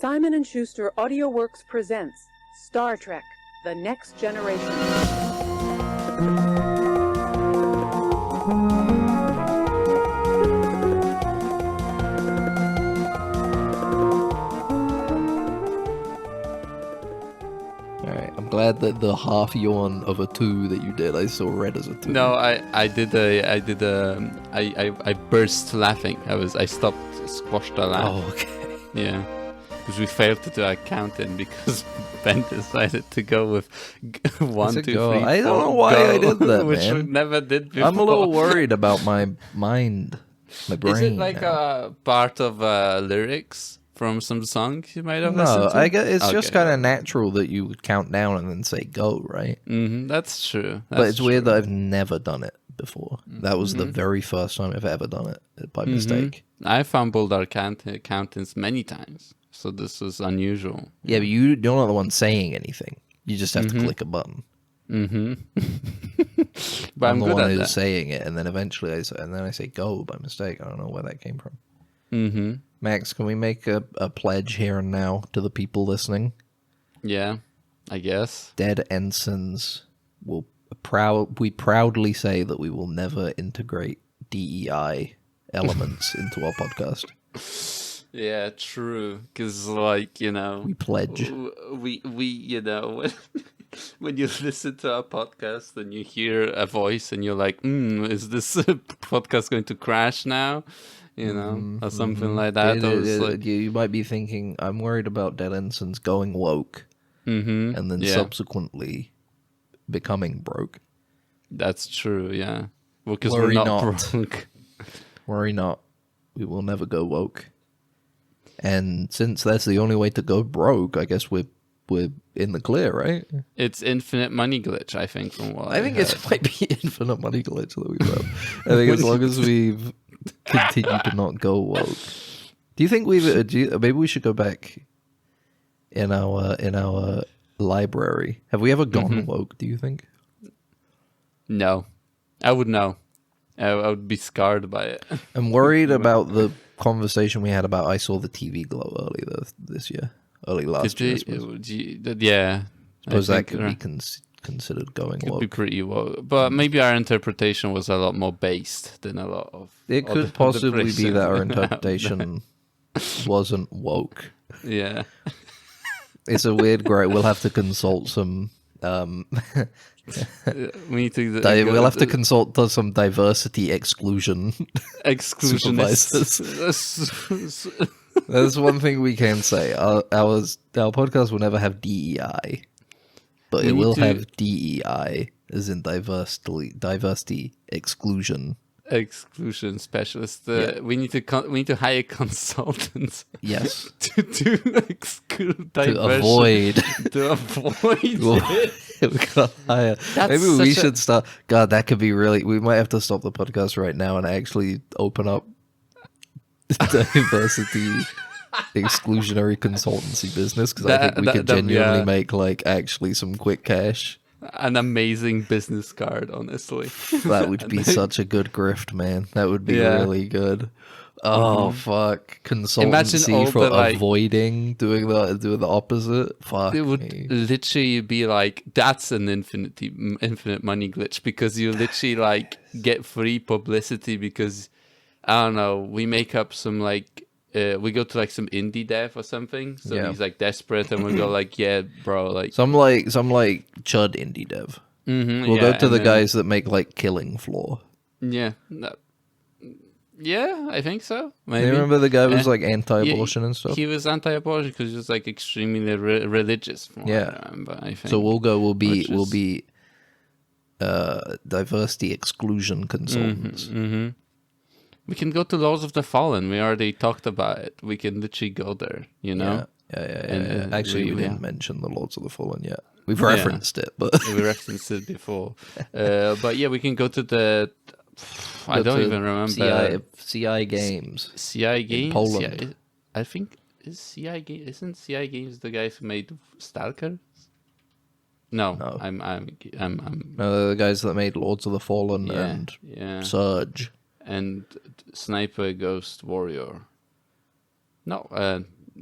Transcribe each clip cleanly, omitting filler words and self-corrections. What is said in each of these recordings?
Simon & Schuster AudioWorks presents Star Trek: The Next Generation. I'm glad that the half yawn of a 2 that you did, I saw read as a 2. No, I burst laughing. I stopped, squashed a laugh. Oh, okay. Yeah, because we failed to do our count-in because Ben decided to go with 1, 2, 3, 4. I don't know why I did that, which man. we never did before. I'm a little worried about my mind, my brain. Is it like now. a part of lyrics from some song you might have No, listened to? I guess it's just Okay. kind of natural that you would count down and then say go, right? Mm-hmm, that's true. But it's weird that I've never done it before. That was the very first time I've ever done it by mistake. I fumbled our count-ins many times, so this was unusual. Yeah, but you're not the one saying anything. You just have to click a button. Mm-hmm. But I'm I'm the good one at who's that. saying it, and then eventually I say go by mistake. I don't know where that came from. Mm-hmm. Max, can we make a pledge here and now to the people listening? Yeah, I guess. Dead Ensigns we proudly say that we will never integrate DEI elements into our podcast. Yeah, true. Because, like, you know, We pledge. we you know, when you listen to our podcast and you hear a voice and you're like, is this podcast going to crash now? You know, or something like that. You might be thinking, I'm worried about Dead Ensigns going woke and then subsequently becoming broke. That's true, yeah. Well, because we're Worry not not. broke. Worry not. We will never go woke. And since that's the only way to go broke, I guess we're in the clear, right? It's infinite money glitch, I think, from what I think heard. it might be infinite money glitch that we have. I think as long as we've continued to not go woke. Do you think maybe we should go back in our library? Have we ever gone woke, do you think? No. I would know. I would be scarred by it. I'm worried about the conversation we had about I saw the TV glow early last year. I suppose. Yeah. Suppose I that think could be considered going could woke. be pretty woke. But maybe our interpretation was a lot more based than a lot of It other could possibly be person that our out there. interpretation wasn't woke. Yeah. It's a weird grey. We'll have to consult some. We need to We'll have to consult some diversity exclusion exclusionists. supervisors. That's one thing we can say. Our podcast will never have DEI, but We it need will to- have DEI, as in diversity exclusion. Exclusion specialist. Yeah. We need to hire consultants. Yes, to exclude to diversion. avoid. To avoid it. We gotta hire. That's Maybe we such a- should start. God, that could be really. We might have to stop the podcast right now and actually open up diversity exclusionary consultancy business, because I think we could genuinely make like actually some quick cash. An amazing business card, honestly. That would be such a good grift, man. That would be really good. Oh fuck! Consultancy all for the, like- avoiding doing the opposite. Fuck It would me. literally be like, that's an infinite money glitch, because you literally like get free publicity because, I don't know, we make up some like, we go to like some indie dev or something. So Yeah. he's like desperate and we go like, yeah, bro, like. Some like chud indie dev. We'll go to the guys that make like Killing Floor. Yeah. Yeah, I think so. Maybe. You remember the guy who was Yeah. like anti-abortion and stuff? He was anti-abortion because he was like extremely religious. From what Yeah. I remember, I think. So we'll Which be diversity exclusion consultants. We can go to Laws of the Fallen. We already talked about it. We can literally go there, you know? Yeah. And, Actually, we yeah. didn't mention the Lords of the Fallen yet. We've referenced it, but We referenced it before. But yeah, we can go to the... I don't even remember. CI Games. CI Games? Poland. Yeah, I think... Isn't CI Games the guys who made Stalker? No. I'm No, the guys that made Lords of the Fallen yeah, and yeah. Surge. And Sniper Ghost Warrior. No,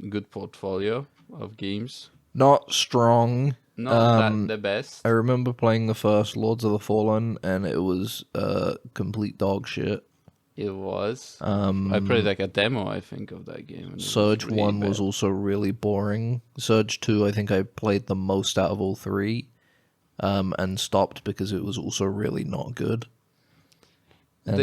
good portfolio of games. Not strong. Not that the best. I remember playing the first Lords of the Fallen, and it was complete dog shit. It was. I played like a demo, I think, of that game. And it Surge was really 1 was bad. also really boring. Surge 2, I think I played the most out of all three, and stopped because it was also really not good. And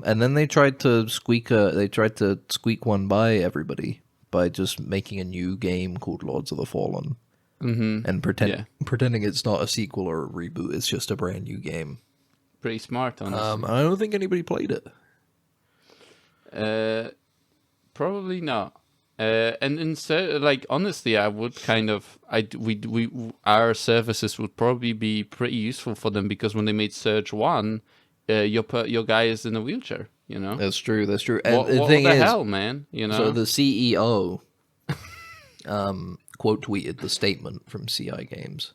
and then they tried to squeak one by everybody by just making a new game called Lords of the Fallen, and pretending it's not a sequel or a reboot. It's just a brand new game. Pretty smart, honestly. I don't think anybody played it. Probably not. And instead, like honestly, I would kind of, our services would probably be pretty useful for them because when they made Surge 1, your guy is in a wheelchair. You know, That's true. That's true. And what the the thing is, hell, man? You know, so the CEO quote tweeted the statement from CI Games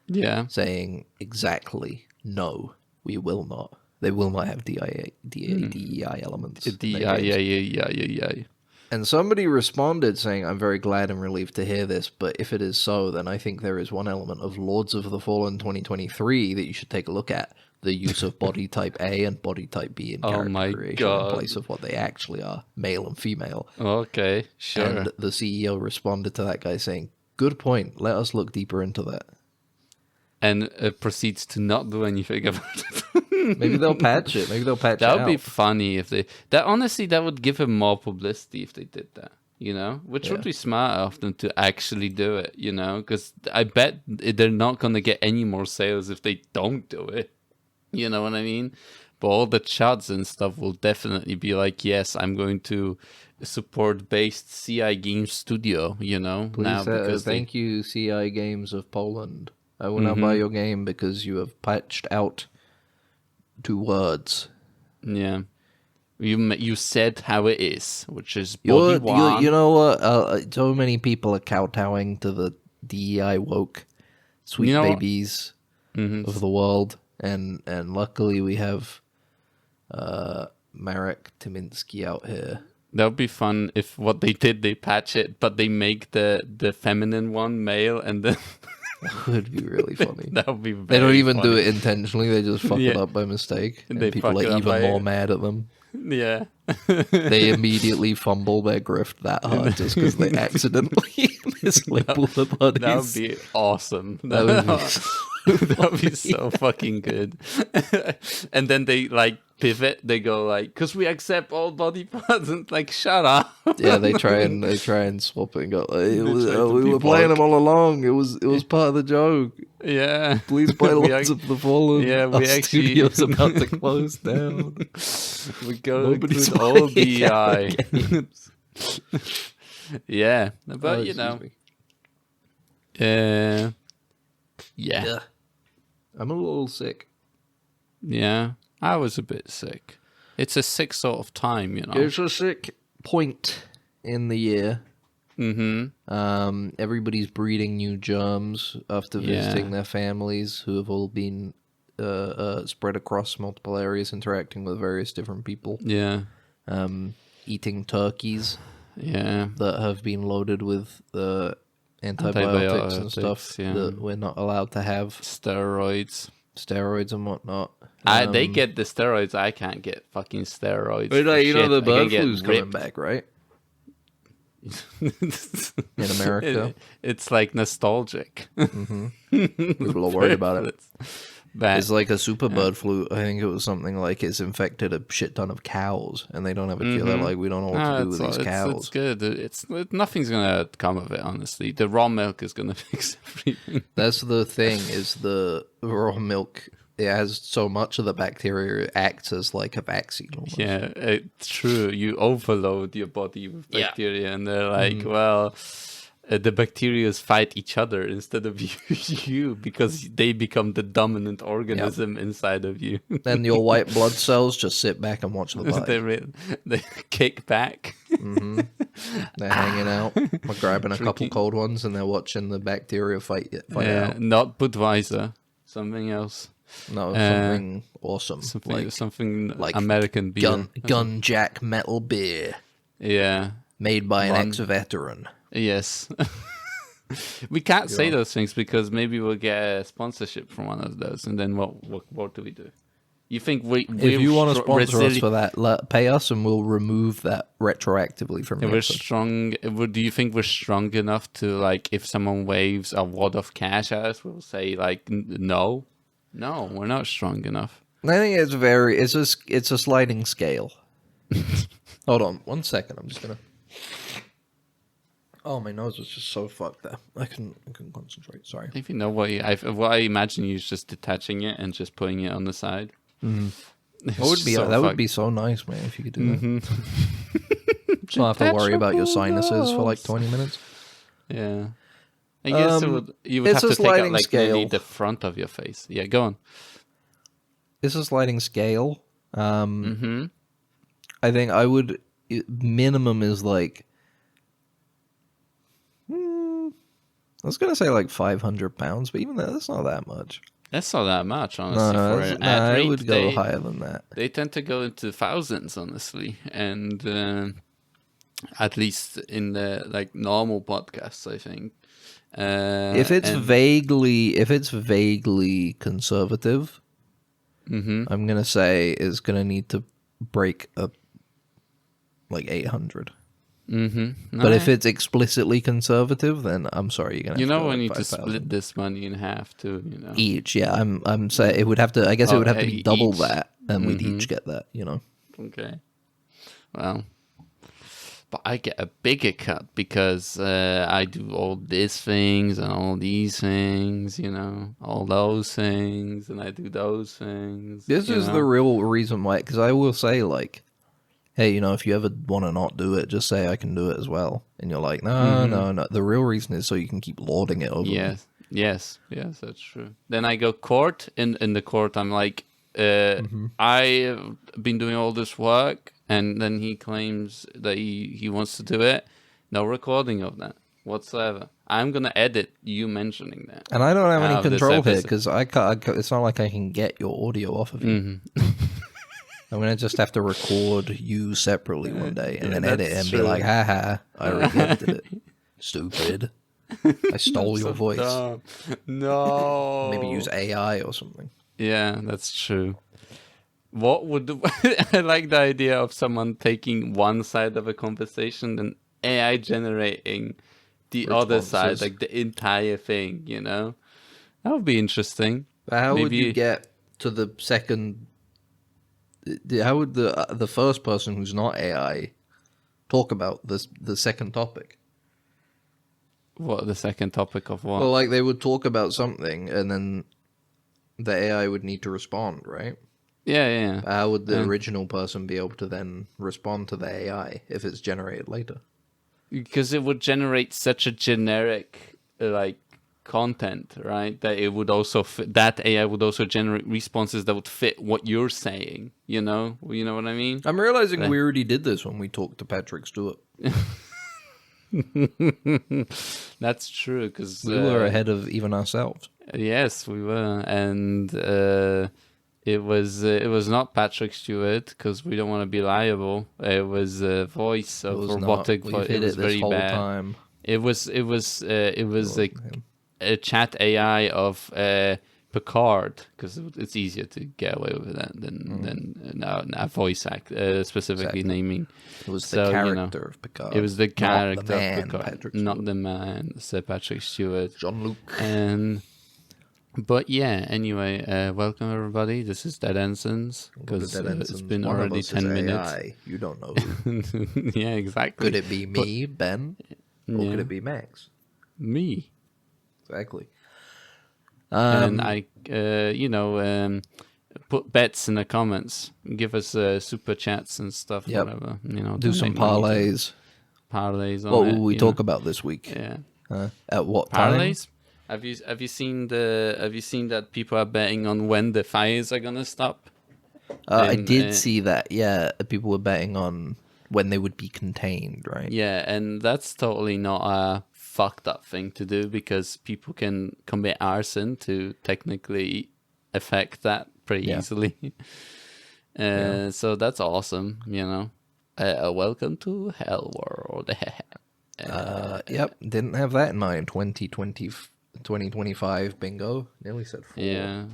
yeah, saying exactly, no, we will not. They will not have DEI elements. in their games. yeah. And somebody responded saying, I'm very glad and relieved to hear this, but if it is so, then I think there is one element of Lords of the Fallen 2023 that you should take a look at. The use of body type A and body type B in character my creation God. in place of what they actually are, male and female. Okay, sure. And the CEO responded to that guy saying, good point, let us look deeper into that. And proceeds to not do anything about it. Maybe they'll patch it. Maybe they'll patch it That would out. be funny if they. That honestly, that would give him more publicity if they did that. You know, which would Yeah. be smart of them to actually do it. You know, because I bet they're not gonna get any more sales if they don't do it. You know what I mean? But all the chats and stuff will definitely be like, yes, I'm going to support based CI Games Studio. You know, Please, now because thank you, CI Games of Poland. I will now buy your game because you have patched out 2 words. yeah. You said how it is, which is body one. You know what? So many people are kowtowing to the DEI woke sweet You know what? babies of the world, and luckily we have Marek Tyminski out here. That would be fun if what they did, they patch it, but they make the feminine one male, and then That would be really funny. that would be. They don't very even do funny. it intentionally; they just fuck it up by mistake, and They people fuck it are up even by- more mad at them. Yeah. They immediately fumble their grift that hard just because they accidentally mislabel the bodies. That would be awesome. That would be That would be so fucking good. And then they like pivot. They go like, "Cause we accept all body parts." And like, shut up. Yeah, they try and swap it and go. It was, try to we be were playing woke. them all along. It was part of the joke. Yeah. Please play We Lords ac- of the Fallen. Yeah, we Our actually- studio's about to close down. We go Nobody's include all playing DI. our Yeah, but you know, yeah, Yeah. I'm a little sick. yeah. I was a bit sick. It's a sick sort of time, you know. It's a sick point in the year. Mm-hmm. Everybody's breeding new germs after visiting their families who have all been spread across multiple areas, interacting with various different people. Yeah, Eating turkeys yeah. that have been loaded with antibiotics and stuff Antibiotics, yeah. that we're not allowed to have, Steroids. steroids and whatnot. They get the steroids. I can't get fucking steroids. But for you know shit. the I bird can get flu's coming ripped. back, right? In America. It's like nostalgic. People are worried about it. Bad. It's like a super bird flu. I think it was something like it's infected a shit ton of cows, and they don't have a cure. They're like, we don't know what to do with these cows. It's good. Nothing's gonna come of it. Honestly, the raw milk is gonna fix everything. That's the thing. Is the raw milk? It has so much of the bacteria. It acts as like a vaccine. Almost. Yeah, it's true. You overload your body with Yeah. bacteria, and they're like, well, the bacteria fight each other instead of you because they become the dominant organism inside of you. Then your white blood cells just sit back and watch the fight. they kick back. They're hanging out, or grabbing a couple cold ones, and they're watching the bacteria fight out. Not Budweiser, something else. No, something awesome, Something like American beer. gun jack metal beer. Yeah. Made by an Run. ex-veteran. Yes. We can't say Yeah. those things because maybe we'll get a sponsorship from one of those, and then what do we do? You think we're If you want to sponsor us resilient- for that, pay us and we'll remove that retroactively from Yeah, the we're episode. strong. Do you think we're strong enough to, like, if someone waves a wad of cash at us, we'll say like no, we're not strong enough. I think it's a sliding scale. Hold on 1 second. I'm just gonna. Oh, my nose was just so fucked there. I couldn't concentrate. Sorry. If you know what I imagine you just detaching it and just putting it on the side. That would be so nice, man, if you could do that. So I have to worry about your sinuses for like 20 minutes. Yeah. I guess you would it's have a to take out sliding like maybe scale. the front of your face. Yeah, go on. It's a sliding scale. I think minimum is like, I was gonna say like 500 pounds, but even that's not that much. That's not that much, honestly. For an ad I rate, would go higher than that. They tend to go into thousands, honestly, and at least in the like normal podcasts, I think. If it's vaguely conservative, I'm gonna say it's gonna need to break up like 800. But if it's explicitly conservative, then I'm sorry, you're gonna. You have to know, go we like need to 5,000. split this money in half too. You know, Each, yeah. I'm saying it would have to. I guess it would have to be double each. that, and we'd each get that. You know. Okay. Well, but I get a bigger cut because I do all these things and all these things, you know, all those things, and I do those things. This is the real reason why. Because I will say, like, hey, you know, if you ever want to not do it, just say I can do it as well. And you're like, no. The real reason is so you can keep lording it over me. Yes, that's true. Then I go court. In the court, I'm like, I've been doing all this work, and then he claims that he wants to do it. No recording of that whatsoever. I'm gonna edit you mentioning that. And I don't have any Out of this control here episode. because I can't. It's not like I can get your audio off of you. I'm gonna just have to record you separately one day and then edit it and be true. like, haha, I already edited it. Stupid. I stole your voice. Dumb. No. Maybe use AI or something. Yeah, that's true. What would I like the idea of someone taking one side of a conversation and AI generating the other side, Responses. like the entire thing, you know? That would be interesting. But how would Maybe- you get to the second? How would the first person who's not AI talk about the second topic? What, the second topic of what? Well, like they would talk about something, and then the AI would need to respond, right? yeah. How would the original person be able to then respond to the AI if it's generated later? Because it would generate such a generic, like, content, right? That it would also that AI would also generate responses that would fit what you're saying. You know what I mean? I'm realizing we already did this when we talked to Patrick Stewart. That's true, because We were ahead of even ourselves. Yes, we were, and it was not Patrick Stewart because we don't want to be liable. It was a voice of robotic. We've hit it was it this very whole bad. time. It was a chat AI of Picard, because it's easier to get away with that than a voice act, specifically Exactly. naming. It was So, the you know, character of Picard. It was the character not the man, of Picard, Patrick not Stewart. the man, Sir Patrick Stewart. Jean-Luc. But yeah, anyway, welcome everybody. This is Dead Ensigns, because it's been One of already us 10 is minutes. AI. You don't know who. Yeah, exactly. Could it be me, Ben? Or could it be Max? Me? Exactly. And I, put bets in the comments. Give us super chats and stuff, Yep. whatever. You know, Do some donate money to- parlays. Parlays on What it, will we you talk know. about this week? Yeah. At what time? Parlays? Have you seen that people are betting on when the fires are gonna stop? I And, did see that. Yeah, people were betting on when they would be contained, right? Yeah, and that's totally not a fucked up thing to do, because people can commit arson to technically affect that pretty Yeah. easily. So that's awesome, you know. Welcome to Hell World. Yep, didn't have that in mind. 2025 bingo. Nearly said 4. Yeah.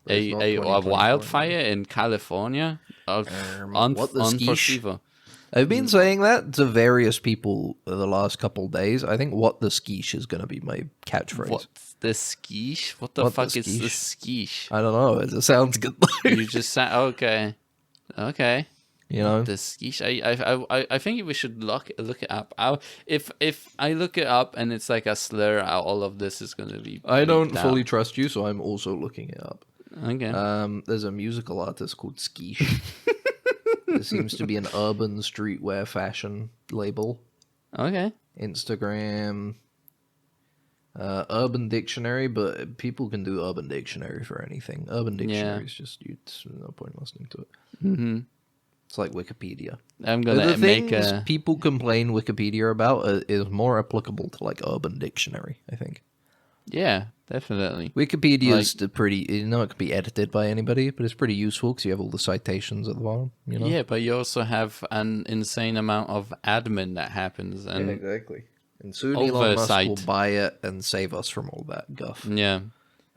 But it's not A 2024 wildfire anymore. in California? What the skish? Unforeseeable. I've been saying that to various people the last couple days. I think what the skish is going to be my catchphrase. What's the skish? What the What the fuck is the skish? skish? I don't know. It sounds good. You just said, okay. Okay. You know? The skish. I think we should look it up. If I look it up and it's like a slur, all of this is going to be. I don't bleeped fully out. trust you, so I'm also looking it up. Okay. There's a musical artist called Skish. There seems to be an urban streetwear fashion label. Okay. Instagram, Urban Dictionary, but people can do Urban Dictionary for anything. Urban Dictionary is just, there's no point listening to it. Mm-hmm. It's like Wikipedia. I'm The gonna make things a. people complain Wikipedia about is more applicable to like Urban Dictionary, I think. Yeah, definitely. Wikipedia is pretty, it can be edited by anybody, but it's pretty useful because you have all the citations at the bottom, you know? Yeah, but you also have an insane amount of admin that happens, and exactly. And soon Elon Musk Oversight. will buy it and save us from all that guff. yeah,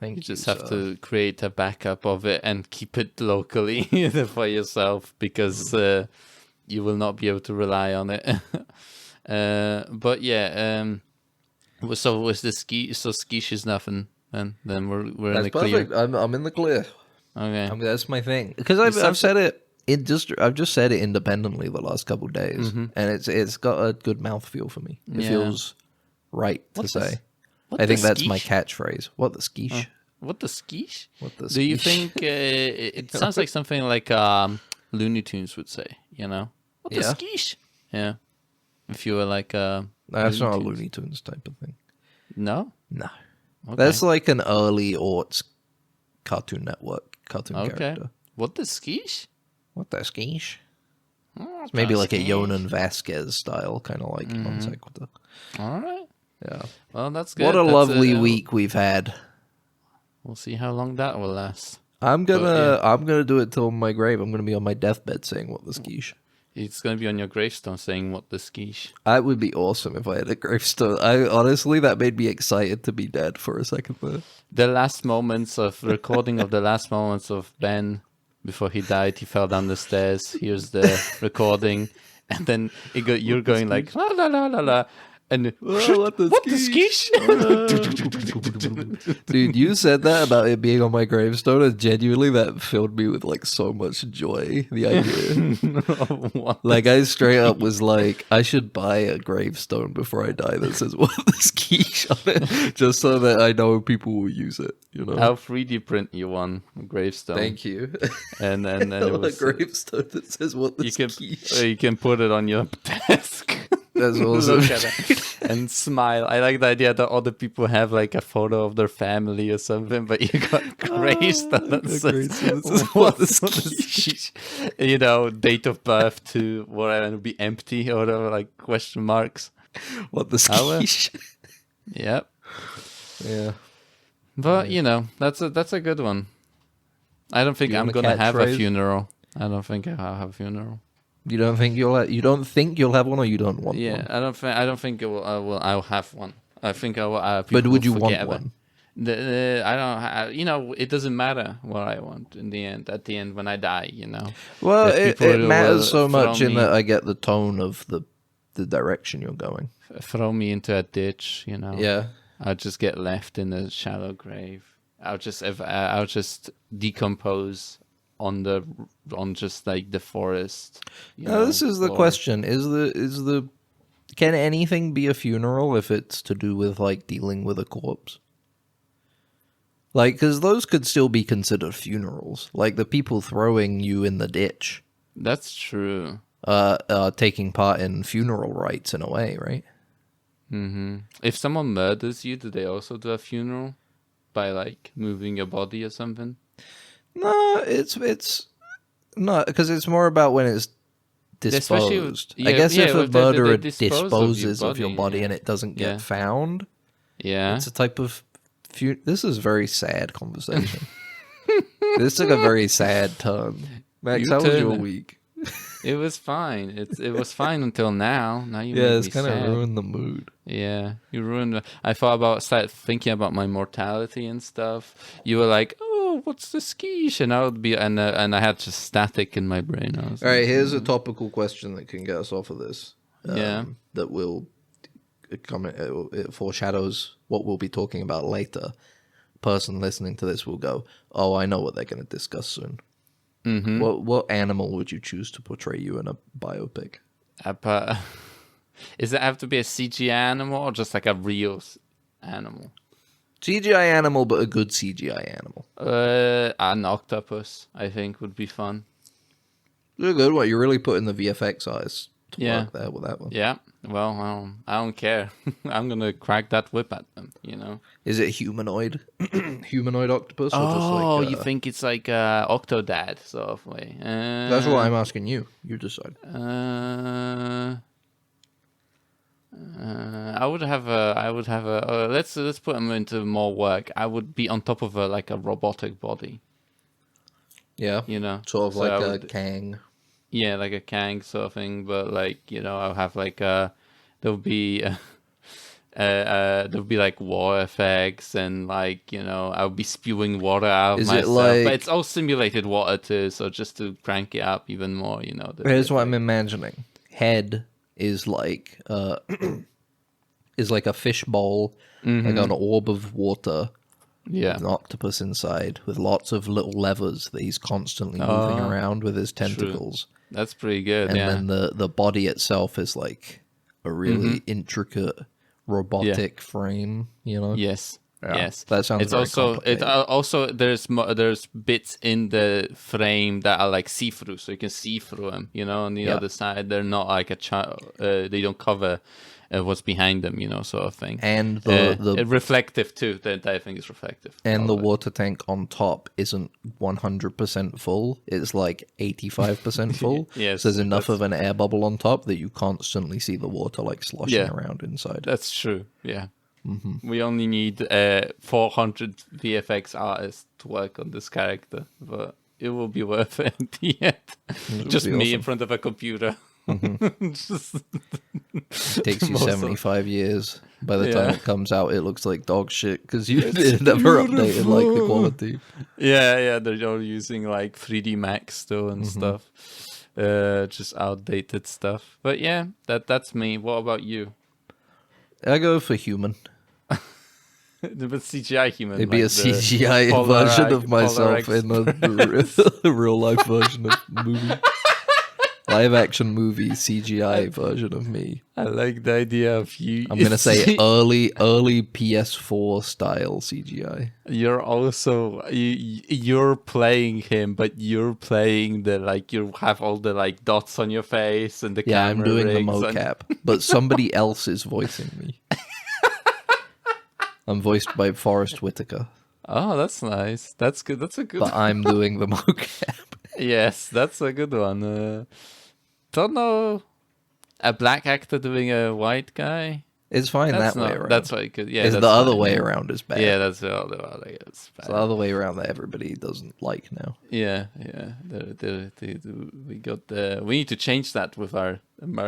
Thank you you, just have sir. to create a backup of it and keep it locally for yourself because you will not be able to rely on it. But yeah, so was the skish is nothing, and then we're in That's the clear. perfect. I'm in the clear. Okay. That's my thing because I've said it. I've just said it independently the last couple of days, and it's got a good mouthfeel for me. It Yeah. feels right to say. What I the think that's my skish? catchphrase. What the skish? What the skish? What the Do you skish? think it sounds like something like Looney Tunes would say? You know, what the Yeah. skish? Yeah. If you were like That's not a Tunes. Looney Tunes type of thing. No. No, Okay. that's like an early aughts Cartoon Network cartoon Okay. character. What the skish? What the skish? What It's maybe the like a skish? Yonan Vasquez style, kind of like non sequitur. All right. Yeah. Well, that's good. What a That's, lovely week we've had. We'll see how long that will last. I'm But, gonna do it till my grave. I'm gonna be on my deathbed saying what the skish. It's gonna be on your gravestone saying what the skish. That would be awesome if I had a gravestone. I honestly, that made me excited to be dead for a second there. The last moments of recording of the last moments of Ben before he died. He fell down the stairs. Here's the recording, and then you're going like la la la la la, and what the skish? Dude, you said that about it being on my gravestone, and genuinely that filled me with like so much joy. The idea, What? like I straight up was like, I should buy a gravestone before I die that says "what the skish" on it, just so that I know people will use it. You know, I'll 3D print you one gravestone. thank you. And then it a was, gravestone that says "what the you can skish." you can put it on your desk. That's awesome. Look at it and smile. I like the idea that other people have like a photo of their family or something, but you got gravestone that a says, gravestone that says, what "What the the skish?" You know, date of birth to whatever, it'll be empty or whatever, like question marks. What the How, skish? Yep. Yeah. But you know, that's a good one. I don't think You I'm want a gonna have a catchphrase? funeral. I don't think I'll have a funeral. You don't think you'll have one, or you don't want Yeah, one? I don't think it will. I'll have one. I think I will. But people would you will want forget about- one? I don't. You know, it doesn't matter what I want in the end. At the end, when I die, you know. Well, If it people matters so will much throw in me- that I get the tone of the direction you're going. Throw me into a ditch, you know. Yeah. I'll just get left in a shallow grave. I'll just decompose on just like the forest. Now, this is the floor. question: can anything be a funeral if it's to do with like dealing with a corpse? Like, because those could still be considered funerals. Like the people throwing you in the ditch, That's true. taking part in funeral rites in a way, right? Hmm. If someone murders you, do they also do a funeral by like moving your body or something? No, it's not, because it's more about when it's Especially with- disposed. yeah, I guess yeah, if a well, they murderer dispose of your disposes of your body, body yeah. and it doesn't get Yeah. found, Yeah. it's a type of this is very sad conversation. This took a very sad turn. Max, You how was turn your it. week? It was fine. It was fine until now. Now you Yeah, make it's me kind of sad. ruined the mood. Yeah, you ruined. I started thinking about my mortality and stuff. You were like, "Oh, what's the skish?" And I would be, and I had just static in my brain. I was All right, like, here's a topical question that can get us off of this. Yeah. That will it foreshadows what we'll be talking about later. Person listening to this will go, "Oh, I know what they're going to discuss soon." Mm-hmm. What animal would you choose to portray you in a biopic? Does it have to be a CGI animal or just like a real animal? CGI animal, but a good CGI animal. An octopus, I think, would be fun. You're good. What, you're really putting the VFX eyes to Yeah. work there with that one. Yeah. Well, I don't care. I'm gonna crack that whip at them. Is it humanoid? Humanoid octopus? Or just Oh, like, you think it's like Octodad sort of way? That's what I'm asking you. You decide. I would have a. Let's put them into more work. I would be on top of like a robotic body. Yeah. Sort of So like I a would- Kang. Yeah, like a Kang sort of thing. But like I'll have like there'll be. There'll be like water effects and like I'll be spewing water out of Is it myself, like- but it's all simulated water too. So just to crank it up even more, Here's what I'm imagining. Head is like is like a fish bowl, like an orb of water, Yeah, with an octopus inside, with lots of little levers that he's constantly moving around with his tentacles. that's pretty good. And Yeah, then the body itself is like a really intricate robotic frame, yes, Yeah, yes. that sounds It's very also complicated. there's bits in the frame that are like see through, so you can see through them. On the Yeah. other side, they're not like a they don't cover what's behind them, sort of thing. And the reflective too. The entire thing is reflective. and the all the way. water tank on top isn't 100% full. It's like 85% full. Yes, So there's enough of an air bubble on top that you constantly see the water like sloshing Yeah. around inside. That's true. Yeah. We only need 400 VFX artists to work on this character, but it will be worth it at the end. Just be me in awesome. front of a computer. Just- It takes you Most of- 75 years. By the time Yeah. it comes out, it looks like dog shit because you never updated like the quality. yeah, they're all using like 3D Max still and stuff. Just outdated stuff. But yeah, that's me. What about you? I go for human. But CGI human. It'd be like a the CGI Polar version Ag- of myself Polar in a real life version of movie. Live action movie CGI version of me. I like the idea of you. I'm gonna say early PS4 style CGI. You're also you're playing him, but you're playing the like you have all the like dots on your face and the Yeah, I'm camera doing the rigs and- mocap, but somebody else is voicing me. I'm voiced by Forrest Whitaker, Oh, that's nice. That's good. That's a good. but I'm doing the mocap. Yes, that's a good one. Don't know a black actor doing a white guy. It's fine That's that way not. around. That's why. Yeah, It's that's the other fine, way yeah. around is bad. Yeah, that's the other way. It's It's the other way around that everybody doesn't like now. Yeah. We got the. We need to change that with our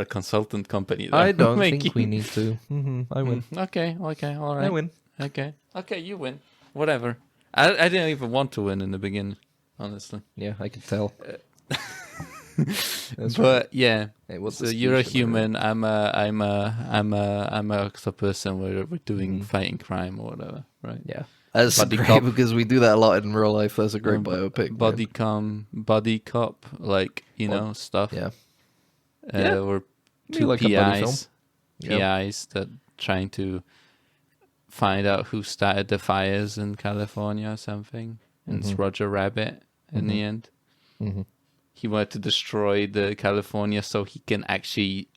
consultant company. that I don't we're think we making. need to. I win. Okay, all right. I win. Okay, you win. Whatever. I didn't even want to win in the beginning, honestly. Yeah, I can tell. But yeah, Hey, what's so the you're a excuse for human. I'm a octopus, and we're doing fighting crime or whatever, right? Yeah. That's Buddy great cop. because we do that a lot in real life. That's a great biopic. man. Buddy cop, like stuff. Yeah. Yeah. We're Be two like a buddy film. PIs, Yep. PIs that trying to find out who started the fires in California or something. And it's Roger Rabbit in the end. Mhm. He wanted to destroy the California so he can actually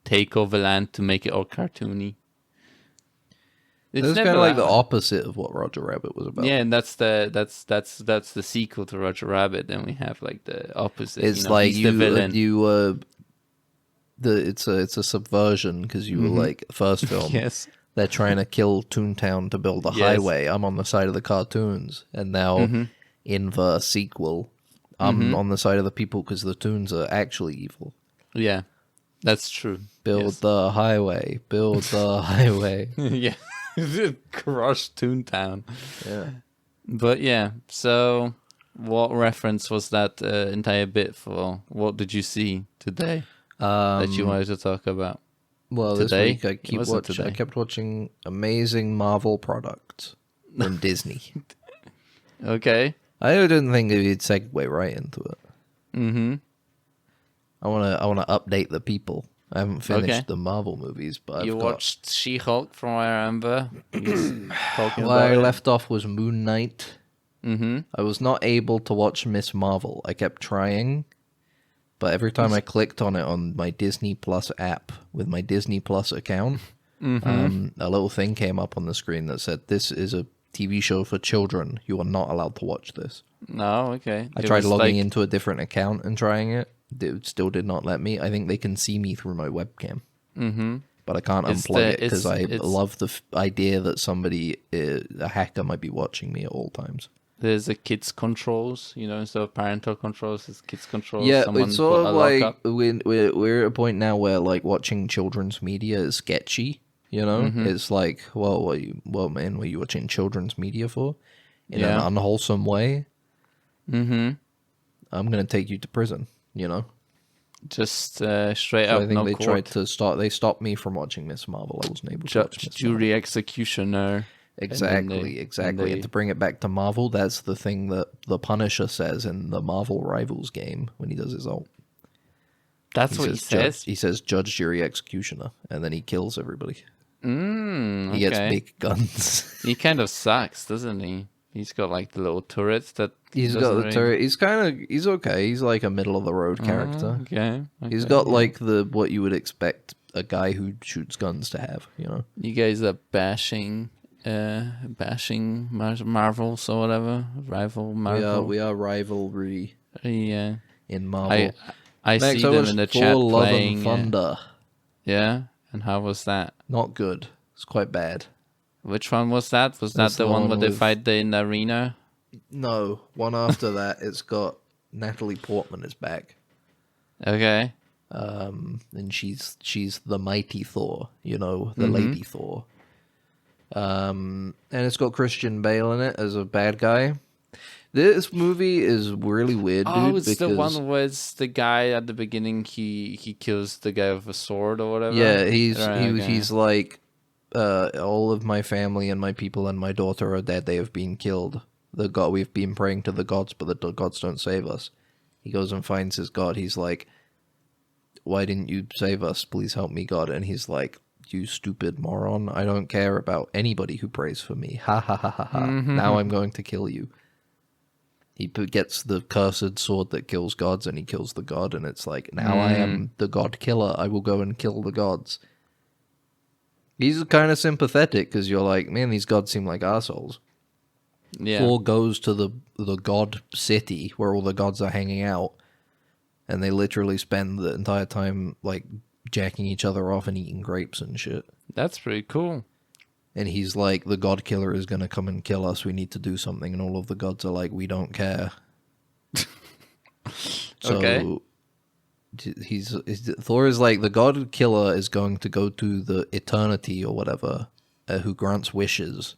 take over land to make it all cartoony. It's That's never kind of like the that- opposite of what Roger Rabbit was about. Yeah, and that's the sequel to Roger Rabbit. Then we have like the opposite. It's like he's the villain. it's a subversion because you were like first film. Yes. They're trying to kill Toontown to build a Yes. highway. I'm on the side of the cartoons, and now in the sequel, I'm on the side of the people because the Toons are actually evil. Yeah, that's true. Build Yes. the highway. Build the highway. Yeah, crush Toontown. Yeah. But yeah, so what reference was that entire bit for? What did you see today that you wanted to talk about? Well, Today? this week It wasn't I today. kept watching amazing Marvel products from Disney. Okay. I didn't think we'd segue right into it. Mm-hmm. I wanna update the people. I haven't finished Okay. the Marvel movies, but You I've got. watched She-Hulk from what I remember. You talking Where about I it. left off was Moon Knight. Mm-hmm. I was not able to watch Miss Marvel. I kept trying, but every time I clicked on it on my Disney Plus app with my Disney Plus account, a little thing came up on the screen that said, "This is a TV show for children. You are not allowed to watch this." No, okay. I It tried was logging like- into a different account and trying it. It still did not let me. I think they can see me through my webcam. Mm-hmm. But I can't It's unplug the- it because it's- I love the idea that somebody, a hacker, might be watching me at all times. There's a kids controls, instead of parental controls, it's kids controls. Yeah, Someone it's sort put of a like lockup. we're at a point now where like watching children's media is sketchy. It's like, well, man, were you watching children's media for? In an Yeah. unwholesome way, Mm-hmm. I'm gonna take you to prison. Just straight So up, I think no they court. tried to stop. They stopped me from watching Miss Marvel. I wasn't able to watch Judge, Miss Marvel. jury, executioner. Exactly. And to bring it back to Marvel, that's the thing that the Punisher says in the Marvel Rivals game when he does his ult. That's what he says. He says judge, jury, executioner, and then he kills everybody. Okay. He gets big guns. He kind of sucks, doesn't he? He's got like the little turrets that He's got doesn't the really- turret. He's okay. He's like a middle of the road character. Okay. He's okay, got yeah. like what you would expect a guy who shoots guns to have. You guys are bashing Marvels or whatever. Rival Marvel. We are rivalry Yeah. in Marvel. I Next, see I them watched in the Thor: chat Love playing. and Thunder. Yeah. And how was that? Not good. It's quite bad. Which one was that? Was That's that the the one one where they with- fight in the arena? No, one after that, it's got Natalie Portman is back, Okay. and she's the mighty Thor, the Lady Thor. And it's got Christian Bale in it as a bad guy. This movie is really weird, dude. Oh, it's the because, one where it's the guy at the beginning. He kills the guy with a sword or whatever. Yeah, Right, okay. he's like, all of my family and my people and my daughter are dead. They have been killed. We've been praying to the gods, but the gods don't save us. He goes and finds his god. He's like, why didn't you save us? Please help me, God. And he's like, you stupid moron. I don't care about anybody who prays for me. Ha ha ha ha ha. Now I'm going to kill you. He gets the cursed sword that kills gods, and he kills the god, and it's like, now I am the god killer. I will go and kill the gods. He's kind of sympathetic, because you're like, man, these gods seem like assholes. Yeah. Thor goes to the god city, where all the gods are hanging out, and they literally spend the entire time, like, jacking each other off and eating grapes and shit. That's pretty cool. And he's like, the god killer is going to come and kill us. We need to do something. And all of the gods are like, we don't care. So Okay. Thor is like, the god killer is going to go to the eternity or whatever, who grants wishes.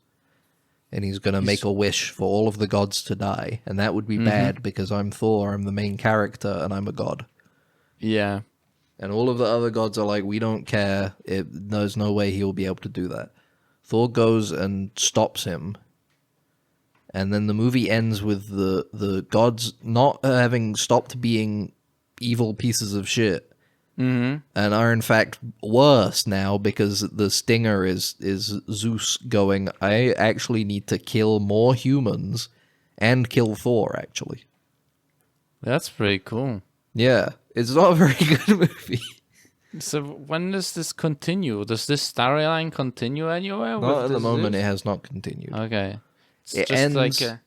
And he's going to make a wish for all of the gods to die. And that would be bad because I'm Thor, I'm the main character, and I'm a god. Yeah. And all of the other gods are like, we don't care. There's no way he'll be able to do that. Thor goes and stops him. And then the movie ends with the gods not having stopped being evil pieces of shit. Mm-hmm. And are in fact worse now because the stinger is Zeus going, I actually need to kill more humans and kill Thor, actually. That's pretty cool. Yeah, it's not a very good movie. So when does this continue? Does this storyline continue anywhere? Not at the moment, it has not continued. Okay. It's It just ends. like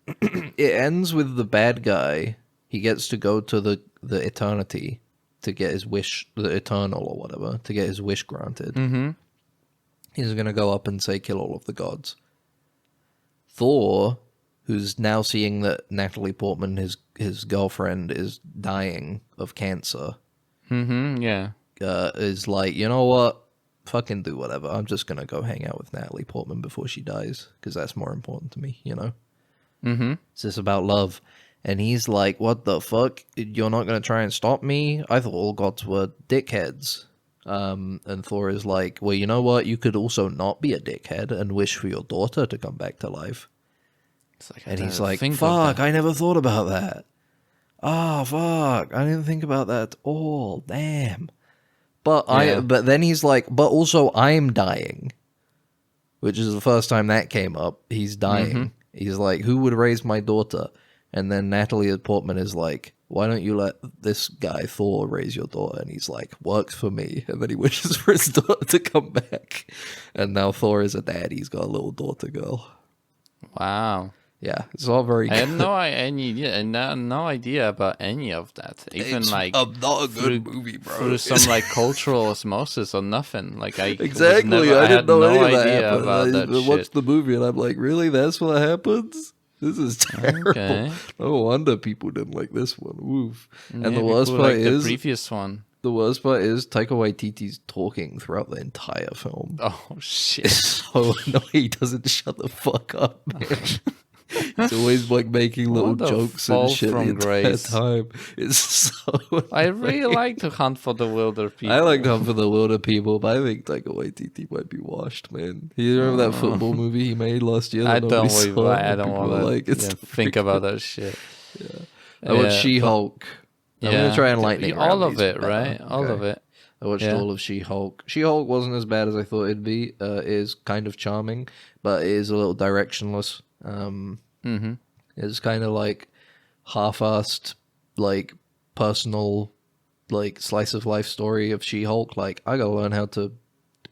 It ends with the bad guy. He gets to go to the eternity to get his wish, the eternal or whatever, to get his wish granted. Mm-hmm. He's gonna go up and say, "Kill all of the gods." Thor, who's now seeing that Natalie Portman, his girlfriend, is dying of cancer, Yeah. is like, you know what? Fucking do whatever. I'm just gonna go hang out with Natalie Portman before she dies, because that's more important to me, you know? It's just about love. And he's like, what the fuck? You're not gonna try and stop me? I thought all gods were dickheads. And Thor is like, well, you know what? You could also not be a dickhead and wish for your daughter to come back to life. It's like, And he's like, fuck, I never thought about that. Oh, fuck, I didn't think about that at all. Damn. But but then he's like, but also I'm dying. Which is the first time that came up. He's dying. He's like, who would raise my daughter? And then Natalie Portman is like, why don't you let this guy Thor raise your daughter? And he's like, works for me. And then he wishes for his daughter to come back. And now Thor is a dad. He's got a little daughter girl. Wow. Yeah, it's all very good. I had no idea about any of that. Even It's like not a good movie, bro. through some like cultural osmosis or nothing. Like I Exactly. I I had didn't know no any of that idea happened. about I that watched shit. the movie and I'm like, really? That's what happens? This is terrible. Okay. No wonder people didn't like this one. Woof. And the Maybe worst people part like is the previous one. the worst part is Taika Waititi's talking throughout the entire film. Oh shit! So annoying. He doesn't shut the fuck up, man. He's always like making little What a jokes fall and shit the from entire grace. time. It's so I really like to hunt for the wilder people. I like Hunt for the Wilder People, but I think Taika Waititi might be washed, man. You remember that football movie he made last year? I That don't. nobody saw? I don't People want were to like, it's think about that shit. I watched She-Hulk. I'm gonna try and lighten it. all of it, right? All of it. I watched all of She-Hulk. She-Hulk wasn't as bad as I thought it'd be. It is kind of charming, but it is a little directionless. It's kind of like half-assed, like personal, like slice of life story of She-Hulk. Like, I gotta learn how to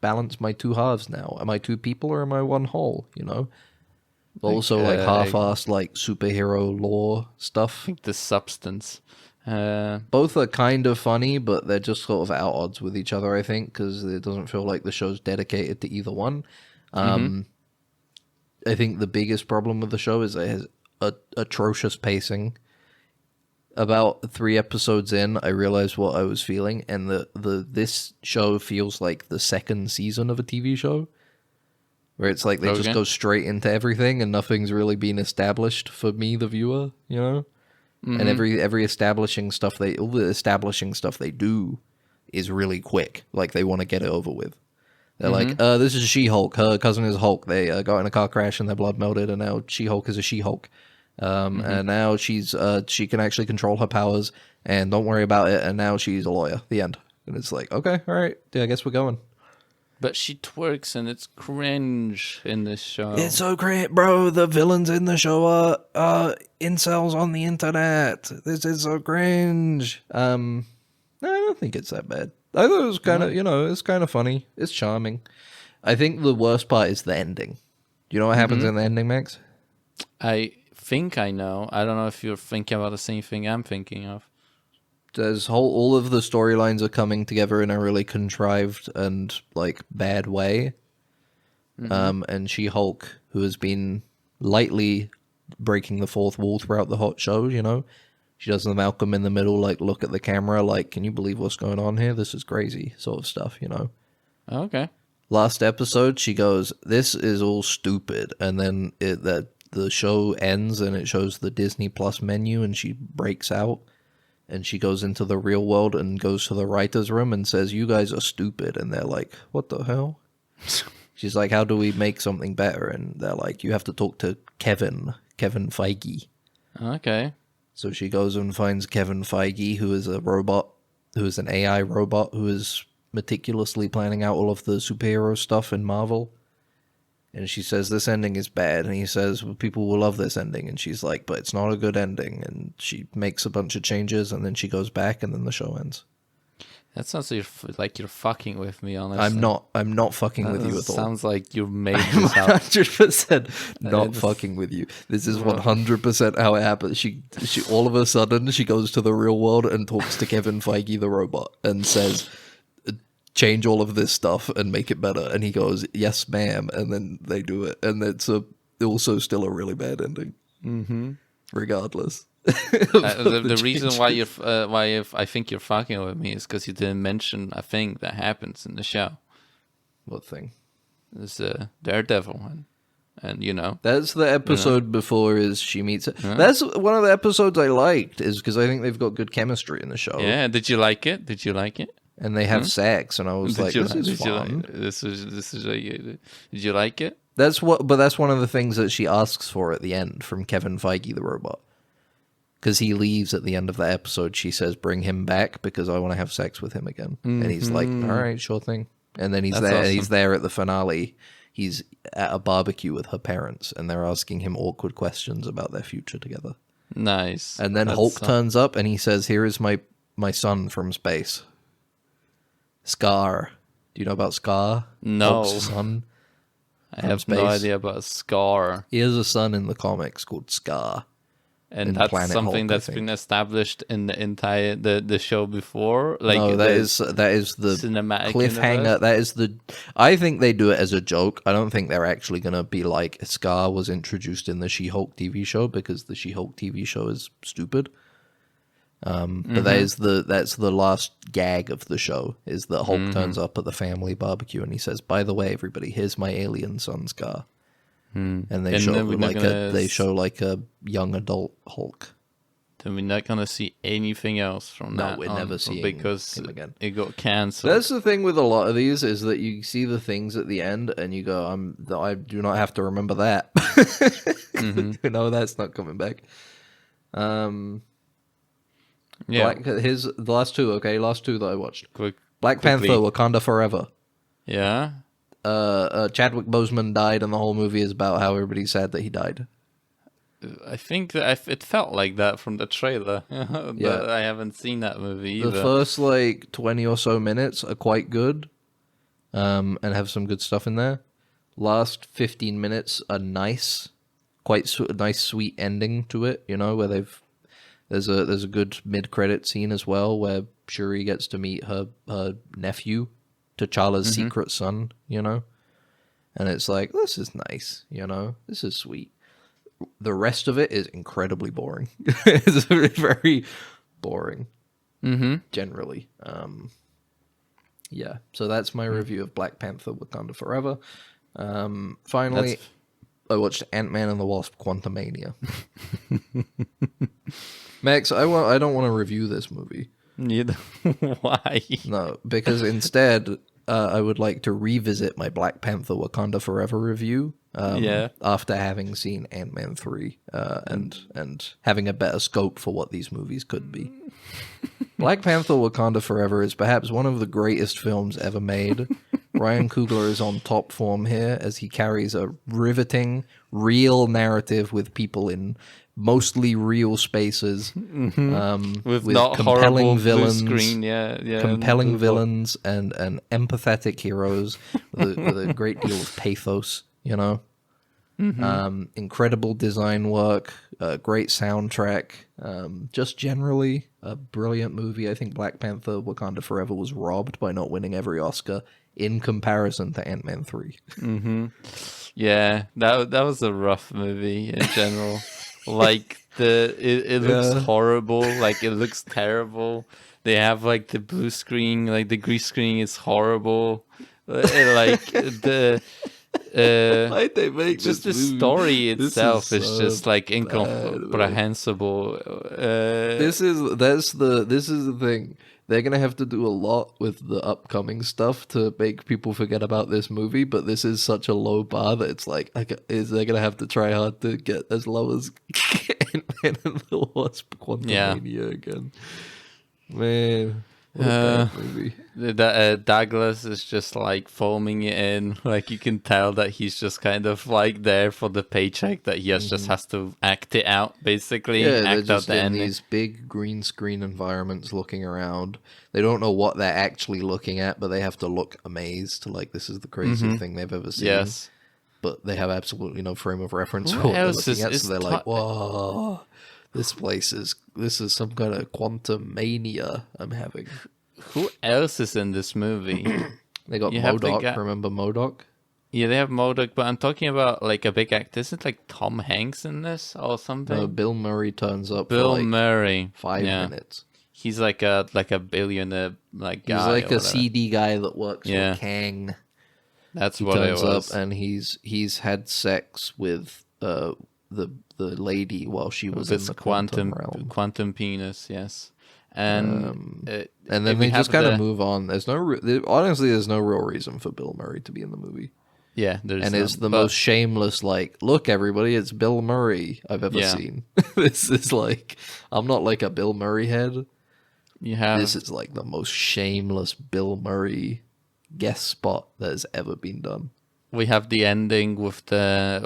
balance my two halves now. Am I two people or am I one whole? You know. But also like half-assed, like superhero lore stuff. I think the substance. Both are kind of funny, but they're just sort of at odds with each other, I think, because it doesn't feel like the show's dedicated to either one. I think the biggest problem with the show is it has atrocious pacing. About 3 episodes in, I realized what I was feeling, and this show feels like the second season of a TV show, where it's like they just go straight into everything, and nothing's really been established for me, the viewer, you know. And every establishing stuff all the establishing stuff they do is really quick. Like they want to get it over with. They're like, this is She-Hulk. Her cousin is Hulk. They got in a car crash and their blood melted, and now She-Hulk is a She-Hulk. And now she can actually control her powers, and don't worry about it. And now she's a lawyer. The end. And it's like, okay, all right. Yeah, I guess we're going. But she twerks, and it's cringe in this show. It's so great, bro. The villains in the show are incels on the internet. This is so cringe. No, I don't think it's that bad. I thought it was kind of, it's kind of funny. It's charming. I think the worst part is the ending. Do you know what happens in the ending, Max? I think I know. I don't know if you're thinking about the same thing I'm thinking of. There's all of the storylines are coming together in a really contrived and like bad way. And She-Hulk, who has been lightly breaking the fourth wall throughout the hot show, she does the Malcolm in the middle, like look at the camera, like, can you believe what's going on here? This is crazy, sort of stuff, Okay. Last episode, she goes, "This is all stupid," and then the show ends and it shows the Disney Plus menu, and she breaks out. And she goes into the real world and goes to the writer's room and says, "You guys are stupid." And they're like, "What the hell?" She's like, "How do we make something better?" And they're like, "You have to talk to Kevin Feige." Okay. So she goes and finds Kevin Feige, who is a robot, who is an AI robot, who is meticulously planning out all of the superhero stuff in Marvel. And she says, "This ending is bad." And he says, "Well, people will love this ending." And she's like, "But it's not a good ending." And she makes a bunch of changes, and then she goes back, and then the show ends. That sounds like you're fucking with me, honestly. I'm not fucking with you at all. Sounds like you made I'm this up. 100% not fucking with you. This is 100% how it happens. She all of a sudden, she goes to the real world and talks to Kevin Feige, the robot, and says, "Change all of this stuff and make it better." And he goes, "Yes, ma'am." And then they do it. And it's also still a really bad ending. Regardless. The reason why I think you're fucking with me is because you didn't mention a thing that happens in the show. What thing? There's a Daredevil one, and That's the episode before is she meets it. That's one of the episodes I liked, is because I think they've got good chemistry in the show. Yeah, did you like it? And they have sex, and I was like, this is fun. This is did you like it? That's one of the things that she asks for at the end from Kevin Feige, the robot. Because he leaves at the end of the episode, she says, bring him back because I want to have sex with him again. And he's like, all right, sure thing. And then he's there. Awesome. He's there at the finale. He's at a barbecue with her parents, and they're asking him awkward questions about their future together. Nice. And then Hulk turns up, and he says, here is my son from space. Scar. Do you know about Scar? No. Hulk's son. I have no idea about Scar. He has a son in the comics called Scar. And that's Planet something Hulk, that's been established in the entire the show before. Like no, that is the cinematic cliffhanger. Universe? That is the. I think they do it as a joke. I don't think they're actually gonna be like Scar was introduced in the She-Hulk TV show because the She-Hulk TV show is stupid. But that's the last gag of the show is that Hulk turns up at the family barbecue and he says, "By the way, everybody, here's my alien son Scar." And they show like a young adult Hulk. Then we're not gonna see anything else from that. No, we're never seeing because him again. It got cancelled. That's the thing with a lot of these is that you see the things at the end and you go, I do not have to remember that. No, that's not coming back. Yeah. Here's the last two. Okay, last two that I watched. Black quickly. Panther: Wakanda Forever. Yeah. Chadwick Boseman died, and the whole movie is about how everybody's sad that he died. I think that it felt like that from the trailer. But I haven't seen that movie either. The first 20 or so minutes are quite good, and have some good stuff in there. Last 15 minutes are nice, nice sweet ending to it. Where there's a good mid-credit scene as well where Shuri gets to meet her nephew, T'Challa's secret son, and it's like, this is nice, this is sweet. The rest of it is incredibly boring. It's very, very boring, generally. Yeah, so that's my review of Black Panther: Wakanda Forever. Finally, I watched Ant-Man and the Wasp: Quantumania. Max, I don't want to review this movie. Why? No, because instead, I would like to revisit my Black Panther: Wakanda Forever review. After having seen Ant-Man 3 and having a better scope for what these movies could be. Black Panther: Wakanda Forever is perhaps one of the greatest films ever made. Ryan Coogler is on top form here as he carries a riveting, real narrative with people in mostly real spaces, with not compelling villains, screen, compelling villains, and empathetic heroes with a great deal of pathos. Incredible design work, great soundtrack, just generally a brilliant movie. I think Black Panther: Wakanda Forever was robbed by not winning every Oscar in comparison to Ant-Man 3. Yeah, that was a rough movie in general. Like it looks horrible, like it looks terrible. They have like the blue screen, like the green screen is horrible. Like the Why'd they make just the this story movie? itself is so just like incomprehensible. This is the thing. They're gonna have to do a lot with the upcoming stuff to make people forget about this movie, but this is such a low bar that it's like, they're gonna have to try hard to get as low as Ant-Man and the Wasp: Quantumania again. Man, what a bad movie. Douglas is just like foaming it in. Like you can tell that he's just kind of like there for the paycheck that he just has to act it out, basically. Yeah, they're act just out the in ending. these big green screen environments looking around. They don't know what they're actually looking at, but they have to look amazed, like this is the craziest thing they've ever seen. Yes. But they have absolutely no frame of reference What for what they're else looking at, is so they're like, whoa, this is some kind of quantum mania I'm having. Who else is in this movie? They got You have the MODOK, guy- remember MODOK? Yeah, they have MODOK, but I'm talking about like a big actor. Isn't like Tom Hanks in this or something? No, Bill Murray turns up Bill for like Murray. 5 Yeah. minutes. He's like a billionaire like guy. He's like or a whatever. CD guy that works Yeah. for Kang. That's He what it turns was. up and he's had sex with the lady while she was in This the quantum realm. quantum penis, yes. And And then we they just have kind of the- move on. There's honestly, there's no real reason for Bill Murray to be in the movie. Yeah, there's And none, it's the but- most shameless, like, look, everybody, it's Bill Murray I've ever Yeah. seen. This is like, I'm not like a Bill Murray head. You have This is like the most shameless Bill Murray guest spot that has ever been done. we have the ending with the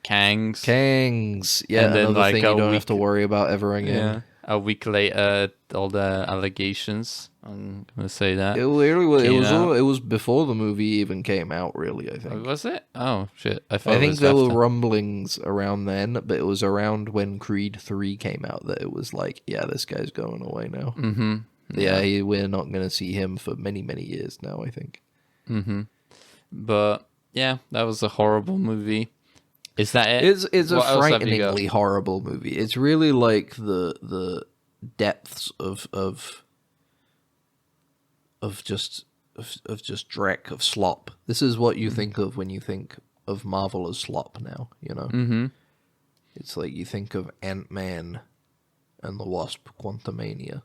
Kangs. Kangs. Yeah, And then, another like, thing a you don't have week- to worry about ever again. Yeah. A week later, all the allegations. I'm gonna say that. It literally was, Came out. it was before the movie even came out, really, I think. Was it? Oh shit! I thought I it think was there were after. rumblings around then, but it was around when Creed 3 came out that it was like, yeah, this guy's going away now. Mm-hmm. Yeah, we're not going to see him for many, many years now, I think. Mm-hmm. But yeah, that was a horrible movie. Is that it? It's a What else have you got? frighteningly horrible movie. It's really like the depths of just dreck, of slop. This is what you think of when you think of Marvel as slop now, you know? Mm-hmm. It's like you think of Ant-Man and the Wasp: Quantumania.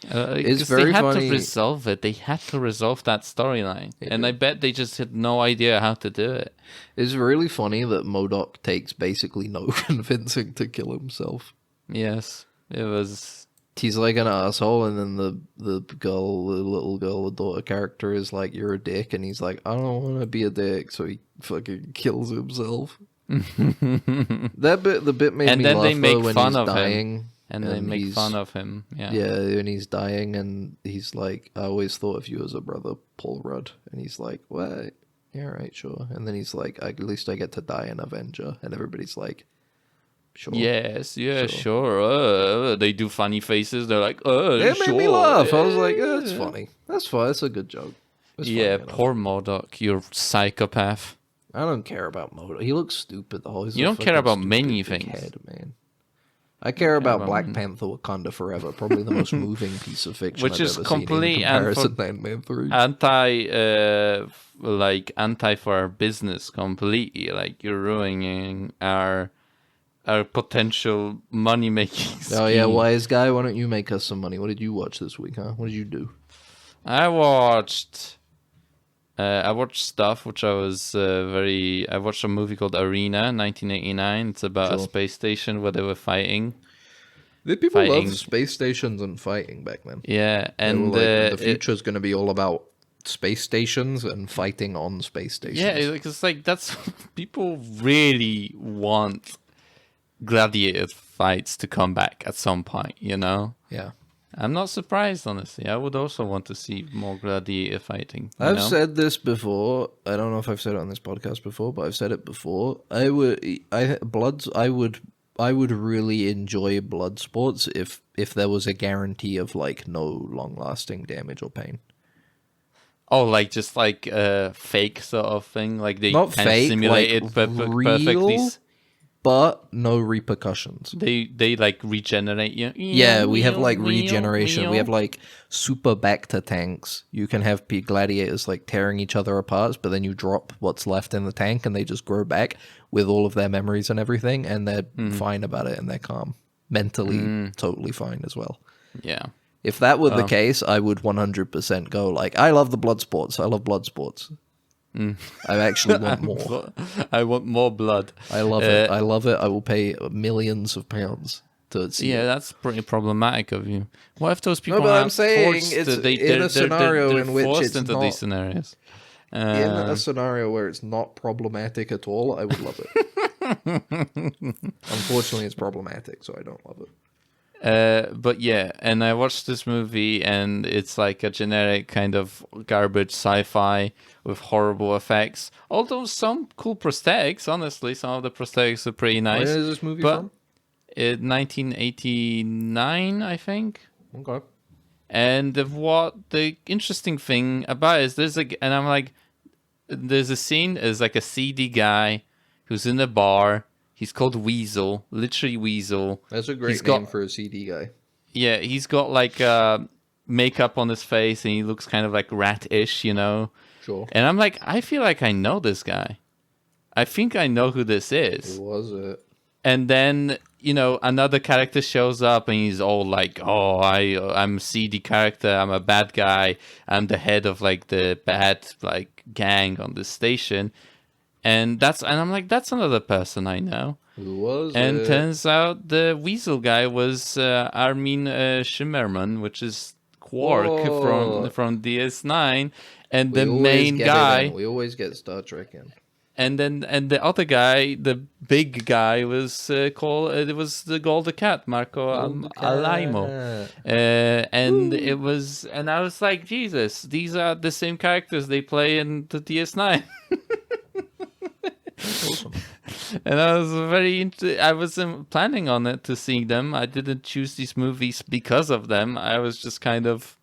It's very they had funny. to resolve it. They had to resolve that storyline, and I bet they just had no idea how to do it. It's really funny that MODOK takes basically no convincing to kill himself. Yes, it was. He's like an asshole, and then the little girl, the daughter character is like, "You're a dick," and he's like, "I don't want to be a dick," so he fucking kills himself. The bit made And me then laugh they make though, when fun he's of him. dying, And they make he's- fun of him. Yeah. Yeah, when he's dying, and he's like, "I always thought of you as a brother, Paul Rudd," and he's like, "What? Yeah, right, sure." And then he's like, "At least I get to die an Avenger," and everybody's like, "Sure." Yes, yeah, Sure. sure. They do funny faces. They're like, It sure. made me laugh. I was like, yeah. "That's funny. That's fine. That's a good joke." It's funny Yeah, enough. poor MODOK, you psychopath. I don't care about Modo. He looks stupid. The whole. He's You a don't care fucking about stupid many big things. Head, man. I care about about Black many. Panther: Wakanda Forever. Probably the most moving piece of fiction Which I've is ever complete seen in and comparison to Ant-Man 3. Anti for our business completely. Like you're ruining our potential money making. Oh yeah, wise guy. Why don't you make us some money? What did you watch this week, huh? What did you do? I watched stuff which I was I watched a movie called Arena 1989. It's about a Sure. space station where they were fighting. The people Fighting. loved space stations and fighting back then. Yeah, They and were like, it- the future's going to be all about space stations and fighting on space stations. yeah, it's like that's people really want gladiator fights to come back at some point. You know, yeah. I'm not surprised, honestly. I would also want to see more gladiator fighting. you I've know? said this before. I don't know if I've said it on this podcast before, but I've said it before. I would really enjoy blood sports if there was a guarantee of like no long lasting damage or pain. Oh, like just like a fake sort of thing, like they Not kind of fake, simulate like it perfectly. real, but no repercussions. They like regenerate you. Yeah, we have like regeneration. We have like super Bacta tanks. You can have gladiators like tearing each other apart, but then you drop what's left in the tank and they just grow back with all of their memories and everything, and they're fine about it and they're calm. Mentally, totally fine as well. Yeah. If that were the case, I would 100% go like, I love the blood sports. I love blood sports. I actually want more. I want more blood. I love it. I love it. I will pay millions of pounds to see Yeah, it. that's pretty problematic of you. What if those people but are I'm saying forced it's to, they, in a scenario they're in which forced it's into not- these scenarios? In a scenario where it's not problematic at all, I would love it. Unfortunately, it's problematic, so I don't love it. But yeah, and I watched this movie, and it's like a generic kind of garbage sci-fi with horrible effects. Although some cool prosthetics, honestly, some of the prosthetics are pretty nice. Where is this movie but from? 1989, I think. Okay. And the interesting thing about it is and I'm like, there's a scene is like a seedy guy who's in a bar. He's called Weasel, literally Weasel. That's a great He's name got- for a CD guy. Yeah, he's got like makeup on his face, and he looks kind of like rat-ish, you know. Sure. And I'm like, I feel like I know this guy. I think I know who this is. Who was it? And then, you know, another character shows up and he's all like, oh, I'm a seedy character. I'm a bad guy. I'm the head of like the bad like gang on this station. And I'm like, that's another person I know. Who was And it? turns out the Weasel guy was Armin Shimmerman, which is Quark Whoa. from DS9. And We the always main get it guy... in. We always get Star Trek in. And the other guy, the big guy, was called. It was the Golden Cat, Marco Alaimo, and it was. And I was like, Jesus, these are the same characters they play in the DS9. Awesome. And I was I wasn't planning on it to see them. I didn't choose these movies because of them. I was just kind of.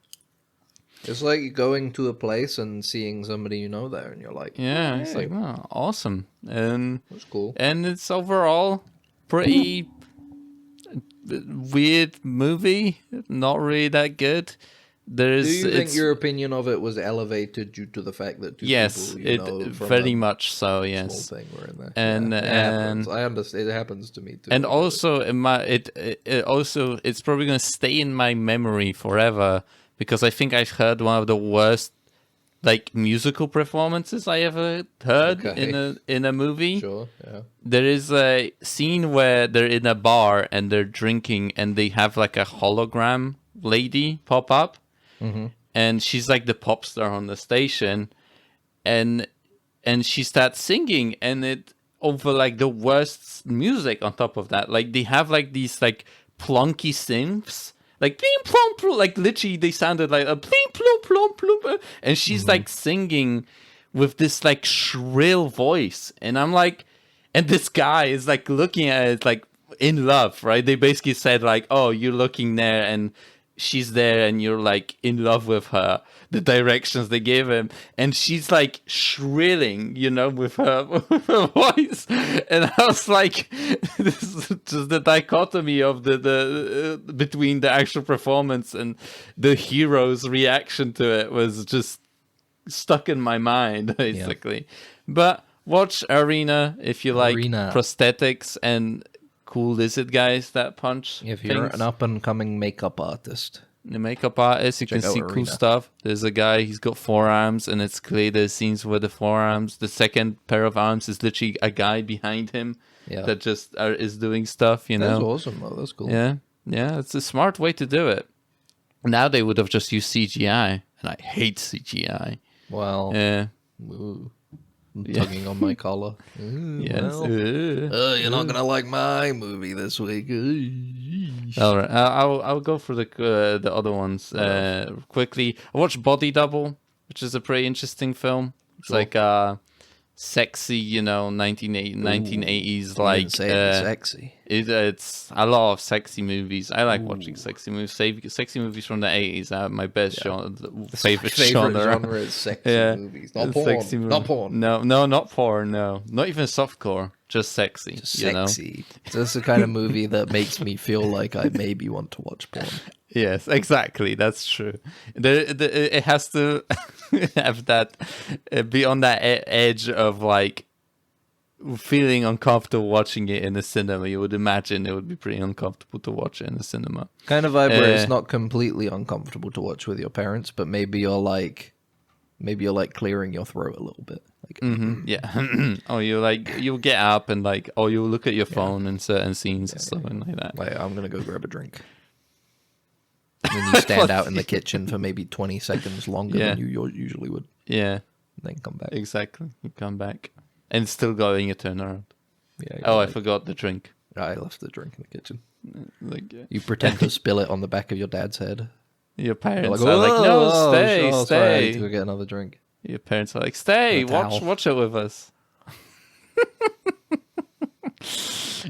It's like going to a place and seeing somebody you know there, and you're like, Yeah, "Oh, it's hey, like, oh, awesome. And that's cool." and it's overall pretty weird movie. Not really that good. Do you think your opinion of it was elevated due to the fact that two yes, people you know from very a much so. small Yes, thing were in there? And- Yeah, it happens. and- I understand. It happens to me too. and also it's probably gonna stay in my memory forever because I think I've heard one of the worst like musical performances I ever heard Okay. in a movie. Sure, yeah. There is a scene where they're in a bar and they're drinking and they have like a hologram lady pop up. Mm-hmm. And she's like the pop star on the station. And she starts singing and it over like the worst music on top of that. Like they have like these like plunky synths. Like pling plom plom, like literally they sounded like a pling plom plom plom. And she's like singing with this like shrill voice. And I'm like, and this guy is like looking at it like in love, right? They basically said like, oh, you're looking there and she's there and you're like in love with her, the directions they gave him, and she's like shrilling, you know, with her, with her voice. And I was like, this is just the dichotomy of the between the actual performance and the hero's reaction to it was just stuck in my mind basically. But watch Arena if you like Arena. prosthetics and cool lizard guys that punch. If you're things. an up and coming makeup artist, The makeup artist, you Check can out see cool Arena. stuff. There's a guy, he's got forearms, and it's clear there's scenes with the forearms. The second pair of arms is literally a guy behind him yeah, that just is doing stuff, you that's know? awesome. Though. That's cool. Yeah, it's a smart way to do it. Now they would have just used CGI, and I hate CGI. Well, Yeah, ooh, I'm Yeah. tugging on my collar. Ooh, yes. well. You're not gonna like my movie this week. All right, I'll go for the other ones quickly. I watched Body Double, which is a pretty interesting film. It's Sure. like sexy, you know, 1980s like sexy. it's a lot of sexy movies. I like watching sexy movies. Sexy movies from the 80s are my best genre, favorite genre. Is sexy Yeah. movies, not porn. Sexy Not movie. porn. No, not porn. No, not even softcore. Just sexy. Just you know? sexy. That's the kind of movie that makes me feel like I maybe want to watch porn. Yes, exactly. That's true. It has to have that, be on that edge of like feeling uncomfortable watching it in the cinema. You would imagine it would be pretty uncomfortable to watch it in the cinema. Kind of vibe where it's not completely uncomfortable to watch with your parents, but maybe you're like clearing your throat a little bit. Like, Yeah. Or you'll get up and like, or you'll look at your phone in certain scenes and stuff like that. Wait, I'm gonna go grab a drink. And then you stand out in the kitchen for maybe 20 seconds longer Yeah. than you usually would, Yeah, then come back. exactly. You come back and still going a turnaround. Yeah. Oh, I like, forgot the drink. I left the drink in the kitchen. Like, yeah. You pretend to spill it on the back of your dad's head. Your You're parents like, are like, no, "Oh, stay, sure, sorry, I need stay. to go get another drink. Your parents are like, stay, A towel. watch it with us.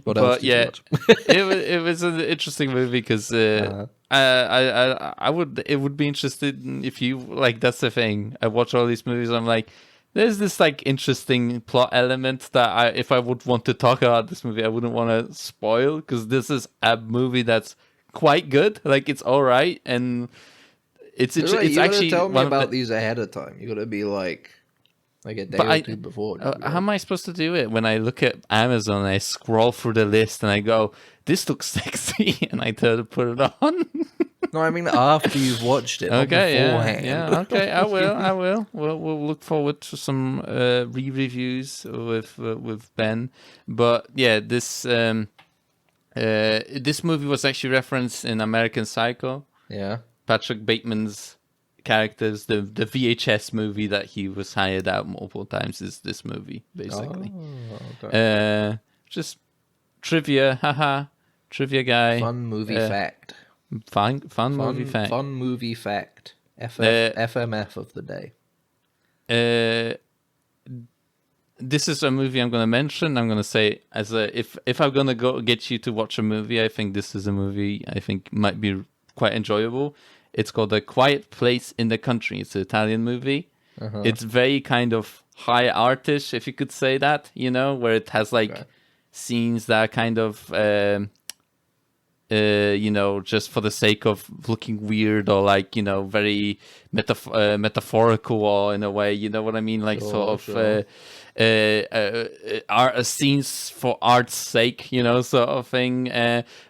What else But did you yeah, watch? it was an interesting movie because I would be interested in if you like. That's the thing. I watch all these movies. I'm like, there's this like interesting plot element that if I would want to talk about this movie, I wouldn't want to spoil, because this is a movie that's quite good. Like, it's all right, and it's You actually gotta tell me one of about the, these ahead of time. You gotta be like a day but or two before. how am I supposed to do it when I look at Amazon and I scroll through the list and I go, this looks sexy, and I try to put it on? No, I mean after you've watched it, not Okay, beforehand. yeah, okay, I will. We'll look forward to some re-reviews with Ben. But yeah, this movie was actually referenced in American Psycho. Yeah. Patrick Bateman's characters, the VHS movie that he was hired out multiple times, is this movie basically. Oh, okay. Just trivia, haha, trivia guy. Fun movie fact. Fun movie fact. Fun movie fact. FMF of the day. This is a movie I'm going to mention. I'm going to say, if I'm going to go get you to watch a movie, I think this is a movie I think might be quite enjoyable. It's called A Quiet Place in the Country. It's an Italian movie. It's very kind of high artish, if you could say that, where it has like scenes that are kind of just for the sake of looking weird, or like, very metaphorical, or in a way, you know what I mean? Like scenes for art's sake, sort of thing.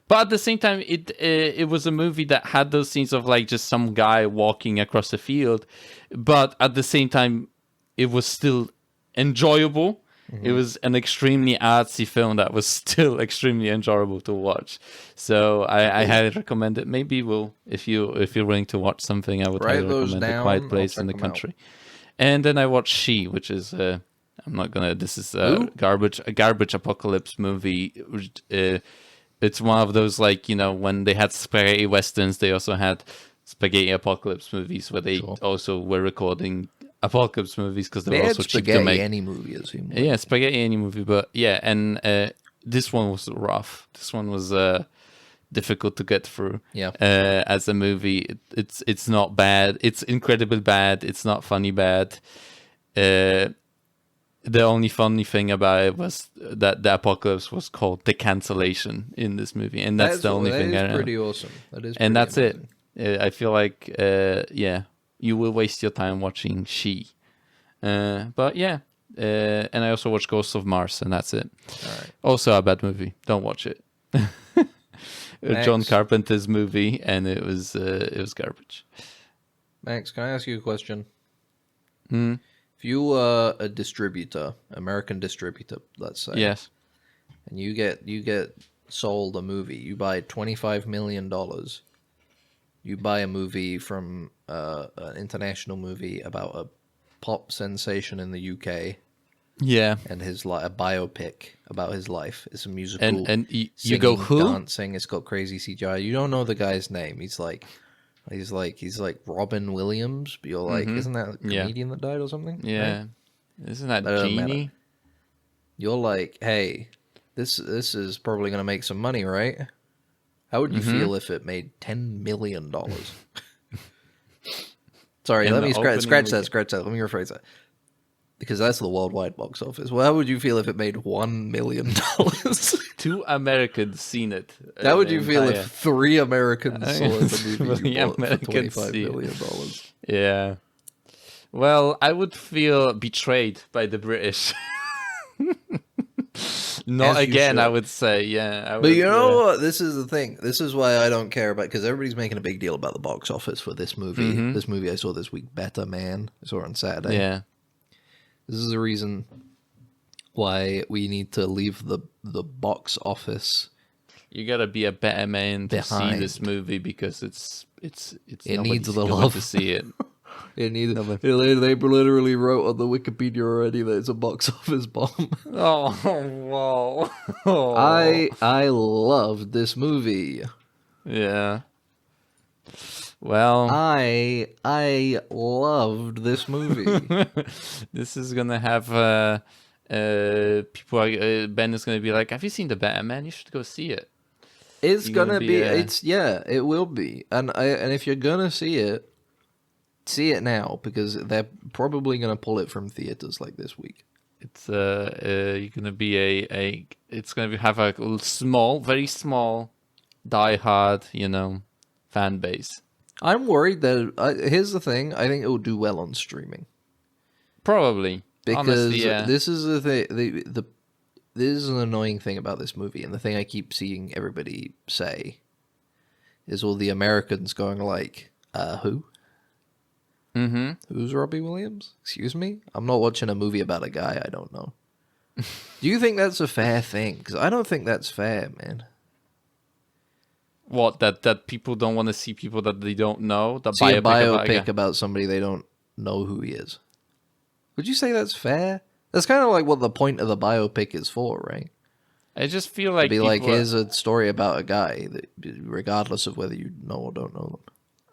But at the same time, it was a movie that had those scenes of like just some guy walking across the field, but at the same time, it was still enjoyable. It was an extremely artsy film that was still extremely enjoyable to watch. So I highly recommend it. Maybe if you're willing to watch something, I would highly recommend A Quiet Place in the Country. And then I watched She, which is this is a garbage apocalypse movie. It's one of those, like, when they had spaghetti westerns, they also had spaghetti apocalypse movies where they also were recording apocalypse movies, because they were also cheap to make. Any movie, it seemed like. Yeah, spaghetti any movie, but yeah, and this one was rough. This one was difficult to get through. Yeah. As a movie, it's not bad. It's incredibly bad. It's not funny bad. The only funny thing about it was that the apocalypse was called The Cancellation in this movie, and that's the only thing. That is pretty awesome. That is, and that's amazing. it. I feel like you will waste your time watching She. But yeah, and I also watched Ghosts of Mars, and that's it. All right. Also a bad movie. Don't watch it. John Carpenter's movie, and it was garbage. Max, can I ask you a question? If you were a distributor, American distributor, let's say, Yes, and you get sold a movie, you buy $25 million. You buy a movie from an international movie about a pop sensation in the UK. yeah, And a biopic about his life. It's a musical. and you singing, go, who? dancing. It's got crazy CGI. You don't know the guy's name. He's like Robin Williams. But you're like, isn't that a comedian that died or something? Yeah, Right? isn't that Doesn't Genie? matter. You're like, hey, this is probably gonna make some money, right? How would you feel if it made $10 million? Sorry, In let the me scratch opening that. Let me rephrase that. Because that's the worldwide box office. Well, how would you feel if it made $1 million? 2 Americans seen it. How would you feel if 3 Americans saw the movie you bought for Americans $25 see it. million? Yeah. Well, I would feel betrayed by the British. Not As you again, I should. would say. Yeah. I But would, you know what? This is the thing. This is why I don't care about, because everybody's making a big deal about the box office for this movie. This movie I saw this week, Better Man. I saw it on Saturday. Yeah. This is the reason why we need to leave the box office. You gotta be a better man to see Behind. this movie, because it's It nobody's needs the going love. to see it. They literally wrote on the Wikipedia already that it's a box office bomb. Oh, whoa. I loved this movie. Yeah. Well, I loved this movie. this is gonna have people. Ben is gonna be like, "Have you seen the Batman? You should go see it." It's You're gonna be a- it will be. And if you're gonna see it, see it now because they're probably going to pull it from theaters like this week. It's you're gonna be it's gonna have a small, very small, die-hard, fan base. I'm worried that here's the thing. I think it will do well on streaming Probably. because Honestly, yeah. this is the thing. This is an annoying thing about this movie, and the thing I keep seeing everybody say is all the Americans going like, who? Mm-hmm. Who's Robbie Williams? Excuse me? I'm not watching a movie about a guy I don't know. Do you think that's a fair thing? Because I don't think that's fair, man. What, that people don't want to see people that they don't know? The See a biopic about about somebody they don't know who he is. Would you say that's fair? That's kind of like what the point of the biopic is for, right? I just feel like To be like, people here's a story about a guy, that, regardless of whether you know or don't know them.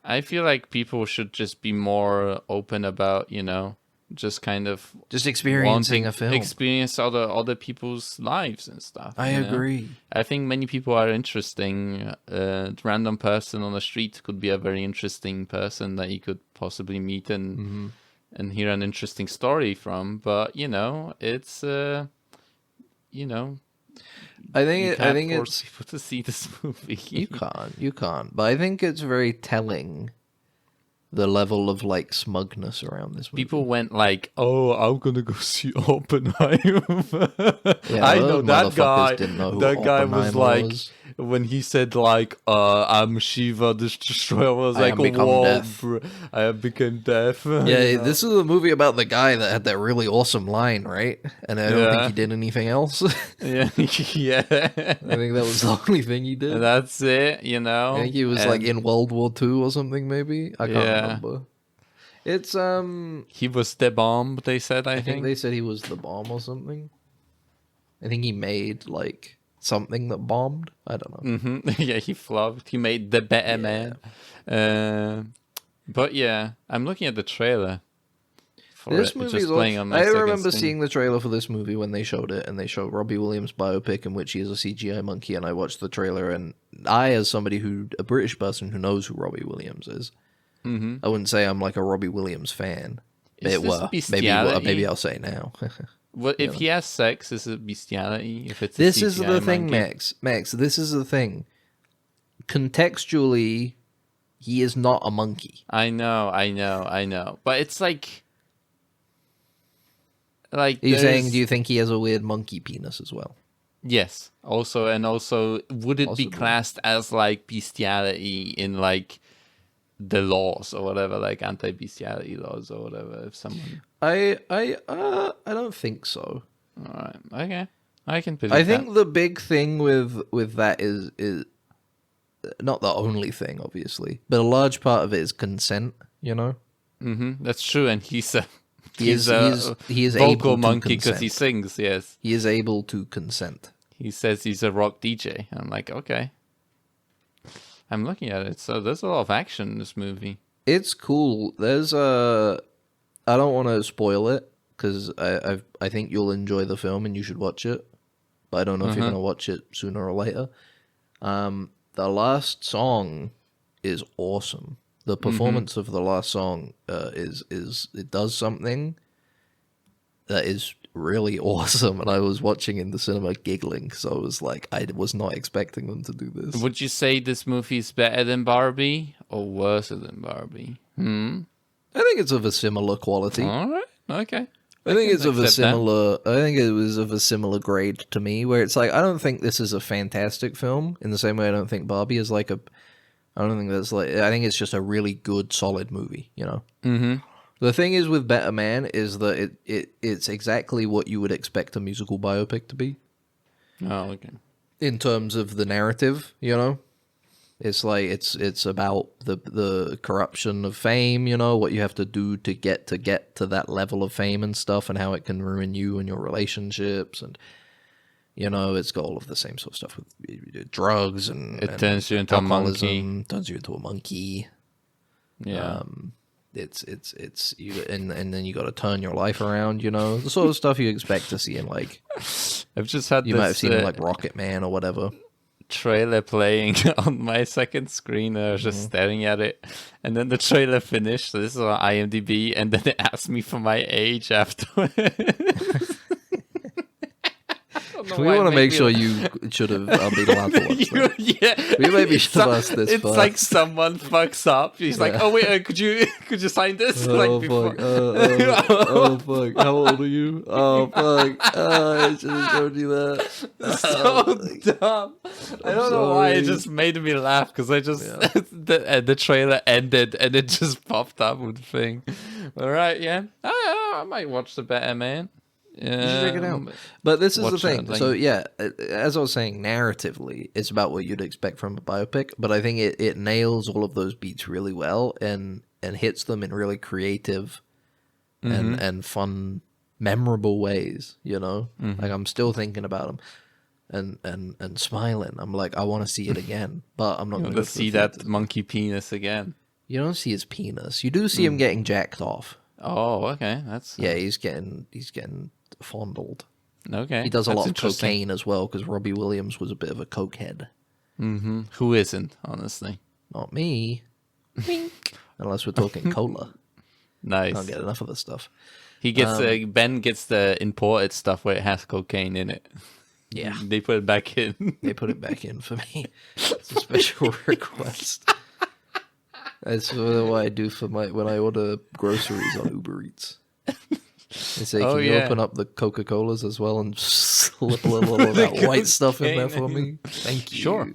I feel like people should just be more open about, just kind of Just experiencing wanting a film. experience other people's lives and stuff. I agree. I think many people are interesting. A random person on the street could be a very interesting person that you could possibly meet and hear an interesting story from. But it's I think you I think can't force it's people to see this movie. you can't. But I think it's very telling the level of like smugness around this movie. People went like, "Oh, I'm gonna go see Oppenheimer." Yeah, I those know that motherfuckers guy. didn't know who That guy was Oppenheimer like, was. when he said like, "I'm Shiva the Destroyer," I was I like, have become "Whoa, deaf." I have become deaf." Yeah, this is a movie about the guy that had that really awesome line, right? And I don't think Yeah. he did anything else. yeah, yeah. I think that was the only thing he did. And that's it, I think he was like in World War II or something, maybe. I can't Yeah. remember. It's He was the bomb. They said. I I think think. they said he was the bomb or something. I think he made like something that bombed. I don't know. Yeah, he flopped. He made the better man. But yeah, I'm looking at the trailer. For This it. It's movie's just playing on my I second remember screen. seeing the trailer for this movie when they showed it, and they showed Robbie Williams' biopic in which he is a CGI monkey, and I watched the trailer, and I, as somebody a British person who knows who Robbie Williams is, I wouldn't say I'm like a Robbie Williams fan. Is It this were. bestiality? Maybe I'll say now. What if he has sex? Is it bestiality? If it's This a is CGI the thing, monkey? Max. This is the thing. Contextually, he is not a monkey. I know. But it's like Are you saying? there's- Do you think he has a weird monkey penis as well? Yes. Also, would it Possibly. be classed as like bestiality in like the laws or whatever, like anti-bestiality laws or whatever? If someone, I don't think so. all right, okay, I can believe I that. think the big thing with that is not the only thing, obviously, but a large part of it is consent. You know, That's true, and he's a he is able vocal to monkey because he consent. sings. Yes, He is able to consent. he says he's a rock DJ. I'm like, okay. I'm looking at it, so there's a lot of action in this movie. It's cool. There's I don't want to spoil it because I think you'll enjoy the film and you should watch it, but I don't know if you're gonna watch it sooner or later. The last song is awesome. The performance of the last song is it does something that is really awesome, and I was watching in the cinema giggling because I was like, I was not expecting them to do this. Would you say this movie is better than Barbie or worse than Barbie? I think it's of a similar quality. All right, okay. I think it's of a accept that. similar. I think it was of a similar grade to me, where it's like I don't think this is a fantastic film in the same way I don't think Barbie is like a. I don't think that's like. I think it's just a really good, solid movie. You know. Mm-hmm. The thing is with Better Man is that it's exactly what you would expect a musical biopic to be Oh, okay. in terms of the narrative. You know, it's like it's about the corruption of fame. You know, what you have to do to get to that level of fame and stuff, and how it can ruin you and your relationships and. You know, it's got all of the same sort of stuff with drugs and It turns you into a monkey. alcoholism, turns you into a monkey. Yeah. It's you, and then you got to turn your life around. You know, the sort of stuff you expect to see in like I've just had you this, might have seen in like Rocket Man or whatever. trailer playing on my second screen, and I was just staring at it. And then the trailer finished. So this is on IMDb, and then it asked me for my age afterwards. We want to make sure you should have been allowed to watch that. Yeah, We maybe should have asked this It's first. like someone fucks up. He's like, "Oh wait, could you sign this?" Like before. Oh fuck! How old are you? Oh fuck! I should have showed you that. So dumb. I don't know why it sorry. just made me laugh because I just the trailer ended and it just popped up with the thing. All right, yeah, I might watch the Better Man. You should check it out. But this is the watch thing. that, So yeah, as I was saying, narratively, it's about what you'd expect from a biopic. But I think it nails all of those beats really well and hits them in really creative and fun, memorable ways. You know, like I'm still thinking about them and smiling. I'm like, I want to see it again, but I'm not going to see that monkey penis again. You don't see his penis. You do see him getting jacked off. Oh, okay, that's Yeah, he's getting fondled. okay. He does a That's lot of interesting. cocaine as well because Robbie Williams was a bit of a cokehead. Who isn't, honestly? Not me. Unless we're talking cola. Nice. Can't get enough of this stuff. He gets Ben gets the imported stuff where it has cocaine in it. Yeah. They put it back in. They put it back in for me. It's a special request. That's what I do for when I order groceries on Uber Eats. They say, Oh, can you yeah. open up the Coca-Colas as well and slip a little of that white stuff in there for me? Thank you. Sure.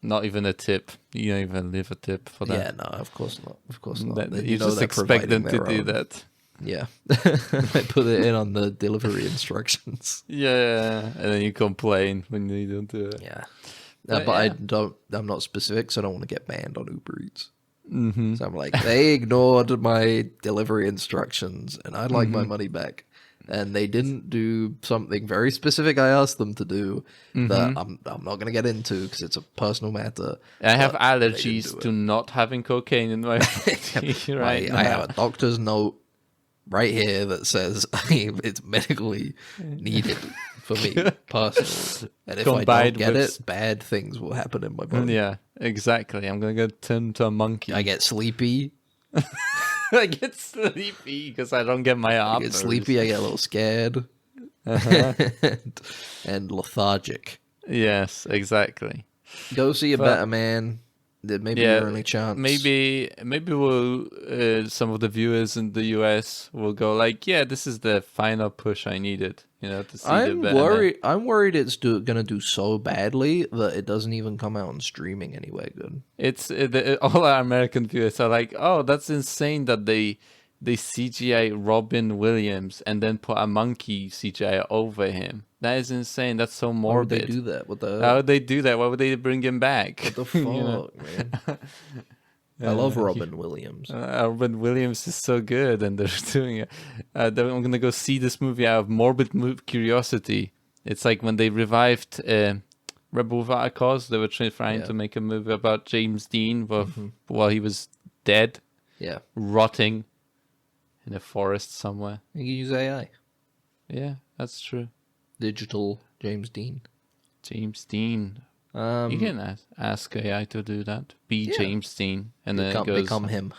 Not even a tip. You don't even leave a tip for that. Yeah, no, of course not. Of course not. That- They- you know just they're expect them to providing do their own. that. Yeah. I put it in on the delivery instructions. Yeah, and then you complain when you don't do it. Yeah. But But I'm not specific, so I don't want to get banned on Uber Eats. So I'm like, they ignored my delivery instructions and I'd like my money back. And they didn't do something very specific I asked them to do that I'm not going to get into because it's a personal matter. I have But they didn't allergies do to not having cocaine in my body right I now. have a doctor's note right here that says it's medically needed for me personally. And if I Combined don't get with- it, bad things will happen in my body. Yeah, exactly. I'm gonna go turn to a monkey. I get sleepy. I get sleepy because I don't get my I arm. get sleepy. I get a little scared. and lethargic. Yes, exactly. Go see a But- better man. That may be your only chance. Maybe we'll some of the viewers in the US will go like, yeah, this is the final push I needed, to see the I'm Better Man. worried. I'm worried it's gonna do so badly that it doesn't even come out on streaming anywhere good. It's all our American viewers are like, oh, that's insane that they CGI Robin Williams and then put a monkey CGI over him. That is insane. That's so Why would morbid. they do that? What the? How would they do that? Why would they bring him back? What the fuck, man? I love Robin Williams. Robin Williams is so good, and they're doing it. I'm gonna go see this movie out of morbid curiosity. It's like when they revived Rebel Without a Cause. They were trying to make a movie about James Dean while he was dead, Yeah, rotting in a forest somewhere. you can use AI. Yeah, that's true. Digital James Dean. James Dean. You can ask AI to do that. Be James Dean, and then it goes. Become him.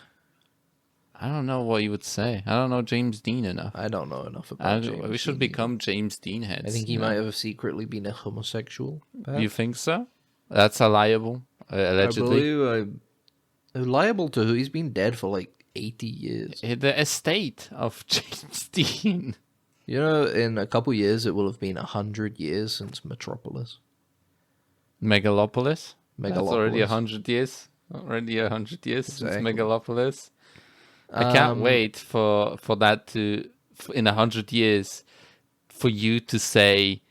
I don't know what you would say. I don't know James Dean enough. I don't know enough about James We should Dean. become James Dean heads. I think he might have secretly been a homosexual. You think so? That's a liable, allegedly. I believe liable to who? He's been dead for like 80 years. The estate of James Dean. You know, in a couple years, it will have been 100 years since Metropolis. Megalopolis. That's already Megalopolis. 100 years. Already 100 years since Exactly. Megalopolis. I can't wait for that to, in 100 years, for you to say,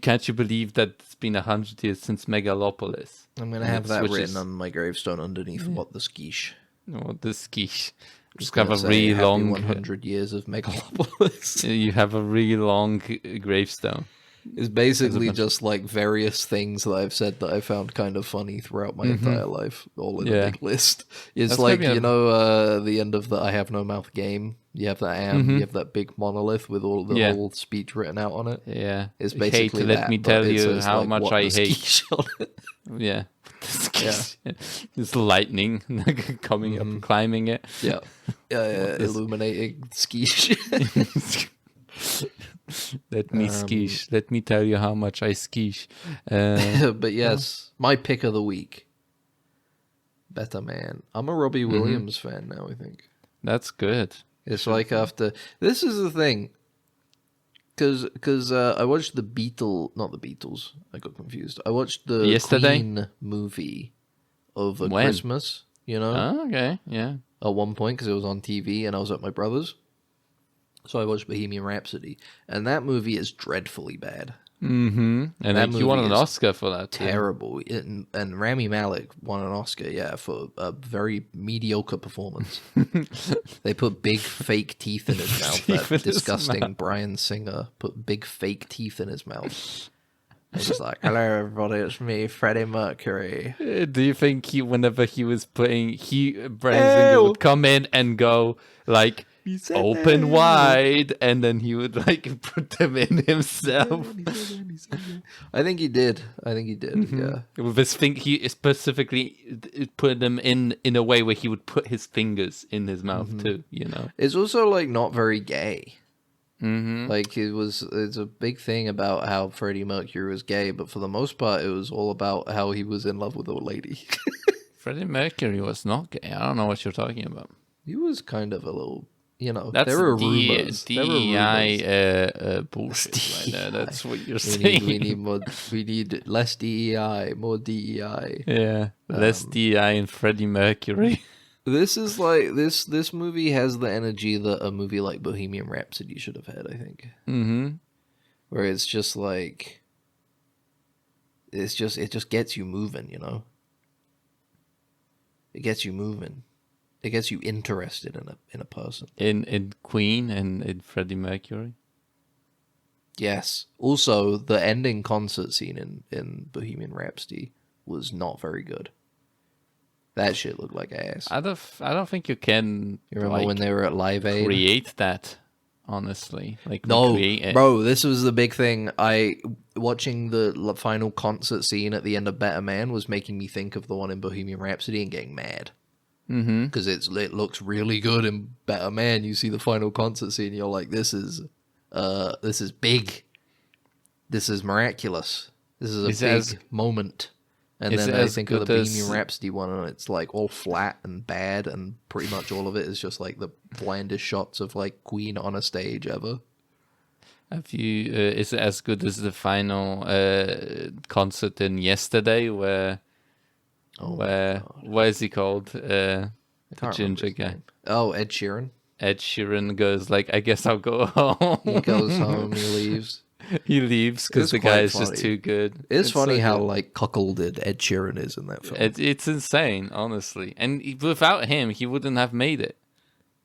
can't you believe that it's been 100 years since Megalopolis? I'm going to And have it that switches. written on my gravestone underneath what the skish. Oh, the skish. Just Gonna have a say, really "Happy long. 100 years of Megalopolis. You have a really long gravestone. It's basically just like various things that I've said that I found kind of funny throughout my entire life, all in Yeah. a big list. It's That's like, maybe the end of the I Have No Mouth game. You have that am. You have that big monolith with all the whole speech written out on it. Yeah. It's basically hate, that. let me but tell it you says, how like, much what I the hate. skiche on it. Yeah. It's lightning coming up and climbing it. Yeah. Illuminating skiche. Let me skish. Let me tell you how much I skish. But yes, my pick of the week. Better Man. I'm a Robbie Williams fan now, I think. That's good. It's like after... This is the thing. Because I watched the not the Beatles. I got confused. I watched the Yesterday? Queen movie over When? Christmas, you know? Oh, okay, yeah. At one point, because it was on TV and I was at my brother's. So I watched Bohemian Rhapsody. And that movie is dreadfully bad. Mm-hmm. And That like, you won movie an is Oscar for that. Too. Terrible. And Rami Malek won an Oscar, for a very mediocre performance. They put big fake teeth in his mouth. That disgusting Bryan Singer put big fake teeth in his mouth. And he's like, "Hello, everybody, it's me, Freddie Mercury." Do you think whenever he was playing, Bryan Singer would come in and go like, open wide, and then he would like put them in himself. I think he did. Yeah. With his he specifically put them in a way where he would put his fingers in his mouth too. You know, It's also like not very gay. mm-hmm. Like it's a big thing about how Freddie Mercury was gay, but for the most part, it was all about how he was in love with a lady. Freddie Mercury was not gay. I don't know what you're talking about. He was kind of a little, That's there were rumors. DEI bullshit right there. That's what you're saying. We need less DEI, more DEI. Yeah, less DEI in Freddie Mercury. This is like this movie has the energy that a movie like Bohemian Rhapsody should have had, I think. Mm-hmm. Where it's just like it just gets you moving, you know? It gets you moving. It gets you interested in a person. In Queen and in Freddie Mercury. Yes. Also, the ending concert scene in Bohemian Rhapsody was not very good. That shit looked like ass. I don't think you can. You remember when they were at Live Aid? Create that, honestly. Like no, recreate it. bro. This was the big thing. Watching the final concert scene at the end of Better Man was making me think of the one in Bohemian Rhapsody and getting mad. Mm-hmm. Because it looks really good in Better Man. You see the final concert scene, you're like, this is big. This is miraculous. This is a big moment. And then I think of the Bohemian Rhapsody one, and it's like all flat and bad, and pretty much all of it is just like the blandest shots of like Queen on a stage ever. Have you? Is it as good as the final concert in Yesterday, where what is he called? The ginger guy. Name. Oh, Ed Sheeran. Ed Sheeran goes like, "I guess I'll go home." He goes home. He leaves. He leaves because the guy is just too good. It's funny so how like cuckolded Ed Sheeran is in that film. It's insane, honestly. And without him, he wouldn't have made it.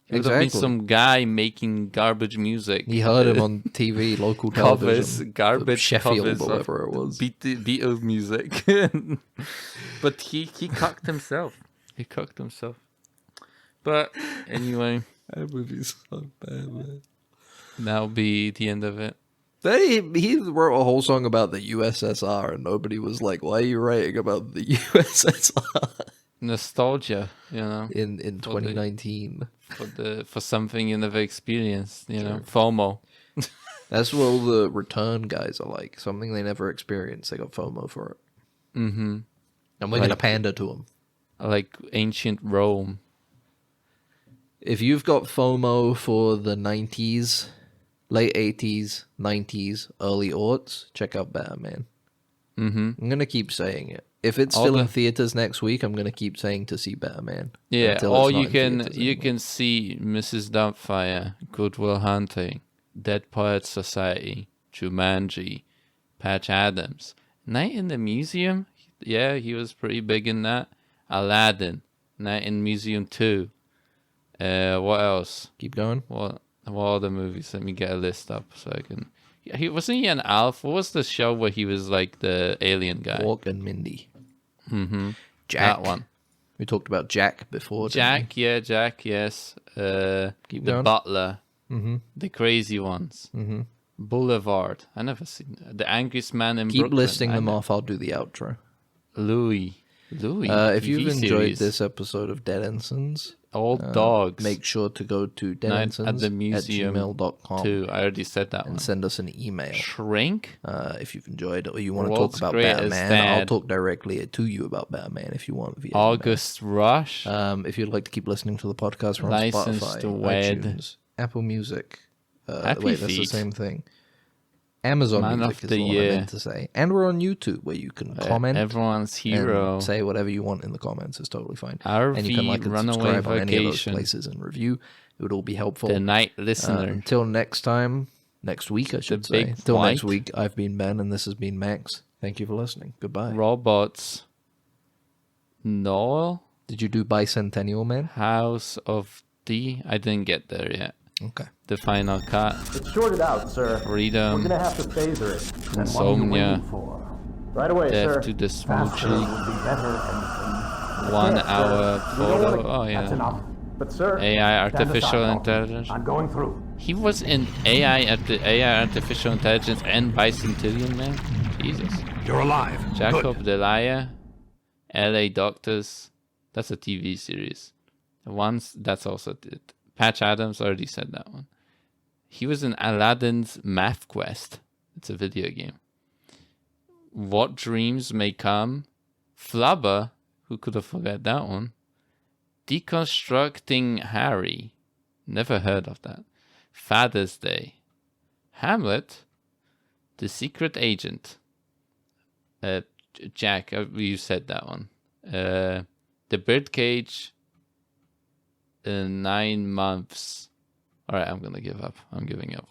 He would have been some guy making garbage music. He heard him on TV, local television, garbage Sheffield covers or whatever it was. Beatles music. But he cocked himself. He cocked himself. But anyway, that movie's so bad, man. That'll be the end of it. He wrote a whole song about the USSR, and nobody was like, "Why are you writing about the USSR?" Nostalgia, you know. In 2019, for something you never experienced, you know. FOMO. That's what all the return guys are like. Something they never experienced. They got FOMO for it. Mm-hmm. And we're gonna pander to them. Like ancient Rome. If you've got FOMO for the 90s, late 80s, 90s, early aughts, check out Better Man. Mm-hmm. I'm going to keep saying it. If it's still in theaters next week, I'm going to keep saying to see Better Man. Yeah, or you can see Mrs. Doubtfire, Good Will Hunting, Dead Poets Society, Jumanji, Patch Adams. Night in the Museum, yeah, he was pretty big in that. Aladdin, Night in Museum 2. What else? Keep going. What other movies? Let me get a list up so I can. Yeah, wasn't he an Alf? What was the show where he was like the alien guy? Walk and Mindy. Mm-hmm. Jack. That one. We talked about Jack before. Jack, yeah, Jack, yes. The going. Butler, Mm-hmm. the Crazy Ones, Boulevard. I never seen The Angriest Man in Keep Brooklyn. listing them off. I'll do the outro. Louis. If you've TV enjoyed series. this episode of Dead Ensigns, Old Dogs, make sure to go to Night at the Museum deadensigns@gmail.com too. I already said that one. and send us an email. Shrink. If you've enjoyed or you want to talk World's about Greatest Batman, I'll Dad. talk directly to you about Batman if you want. Via August Rush. email. If you'd like to keep listening to the podcast, we're on License Spotify, to Wed. iTunes, Apple Music. Happy Wait, that's the Feet. same thing. Amazon Man Music of is the what I Year. meant to say. And we're on YouTube where you can comment. Everyone's hero. And say whatever you want in the comments. It's totally fine. RV And you can like and Runaway subscribe on any of those Vacation. places and review. It would all be helpful. The Night Listener. Until next time, next week I should say. Big Until next White. week, I've been Ben and this has been Max. Thank you for listening. Goodbye. Robots. Noel. Did you do Bicentennial Man? House of D. I didn't get there yet. Okay. The Final Cut. It's shorted out, sir. Freedom. We're gonna have to phaser it. And what are you Insomnia. waiting for? Right away, Death sir. to the Faster Smoochie. would be better. And 1 Yes, sir. hour We don't photo. wanna- Oh, That's yeah. enough. But sir, AI, stand artificial aside, Paul. intelligence. I'm going through. He was in AI, artificial intelligence, and Bicentennial Man. Jesus. You're alive. Jacob Delia, L.A. Doctors. That's a TV series. Once that's also it. Patch Adams already said that one. He was in Aladdin's Math Quest. It's a video game. What Dreams May Come. Flubber. Who could have forgot that one? Deconstructing Harry. Never heard of that. Father's Day. Hamlet. The Secret Agent. Jack, you said that one. The Birdcage. 9 months. All right, I'm gonna give up. I'm giving up.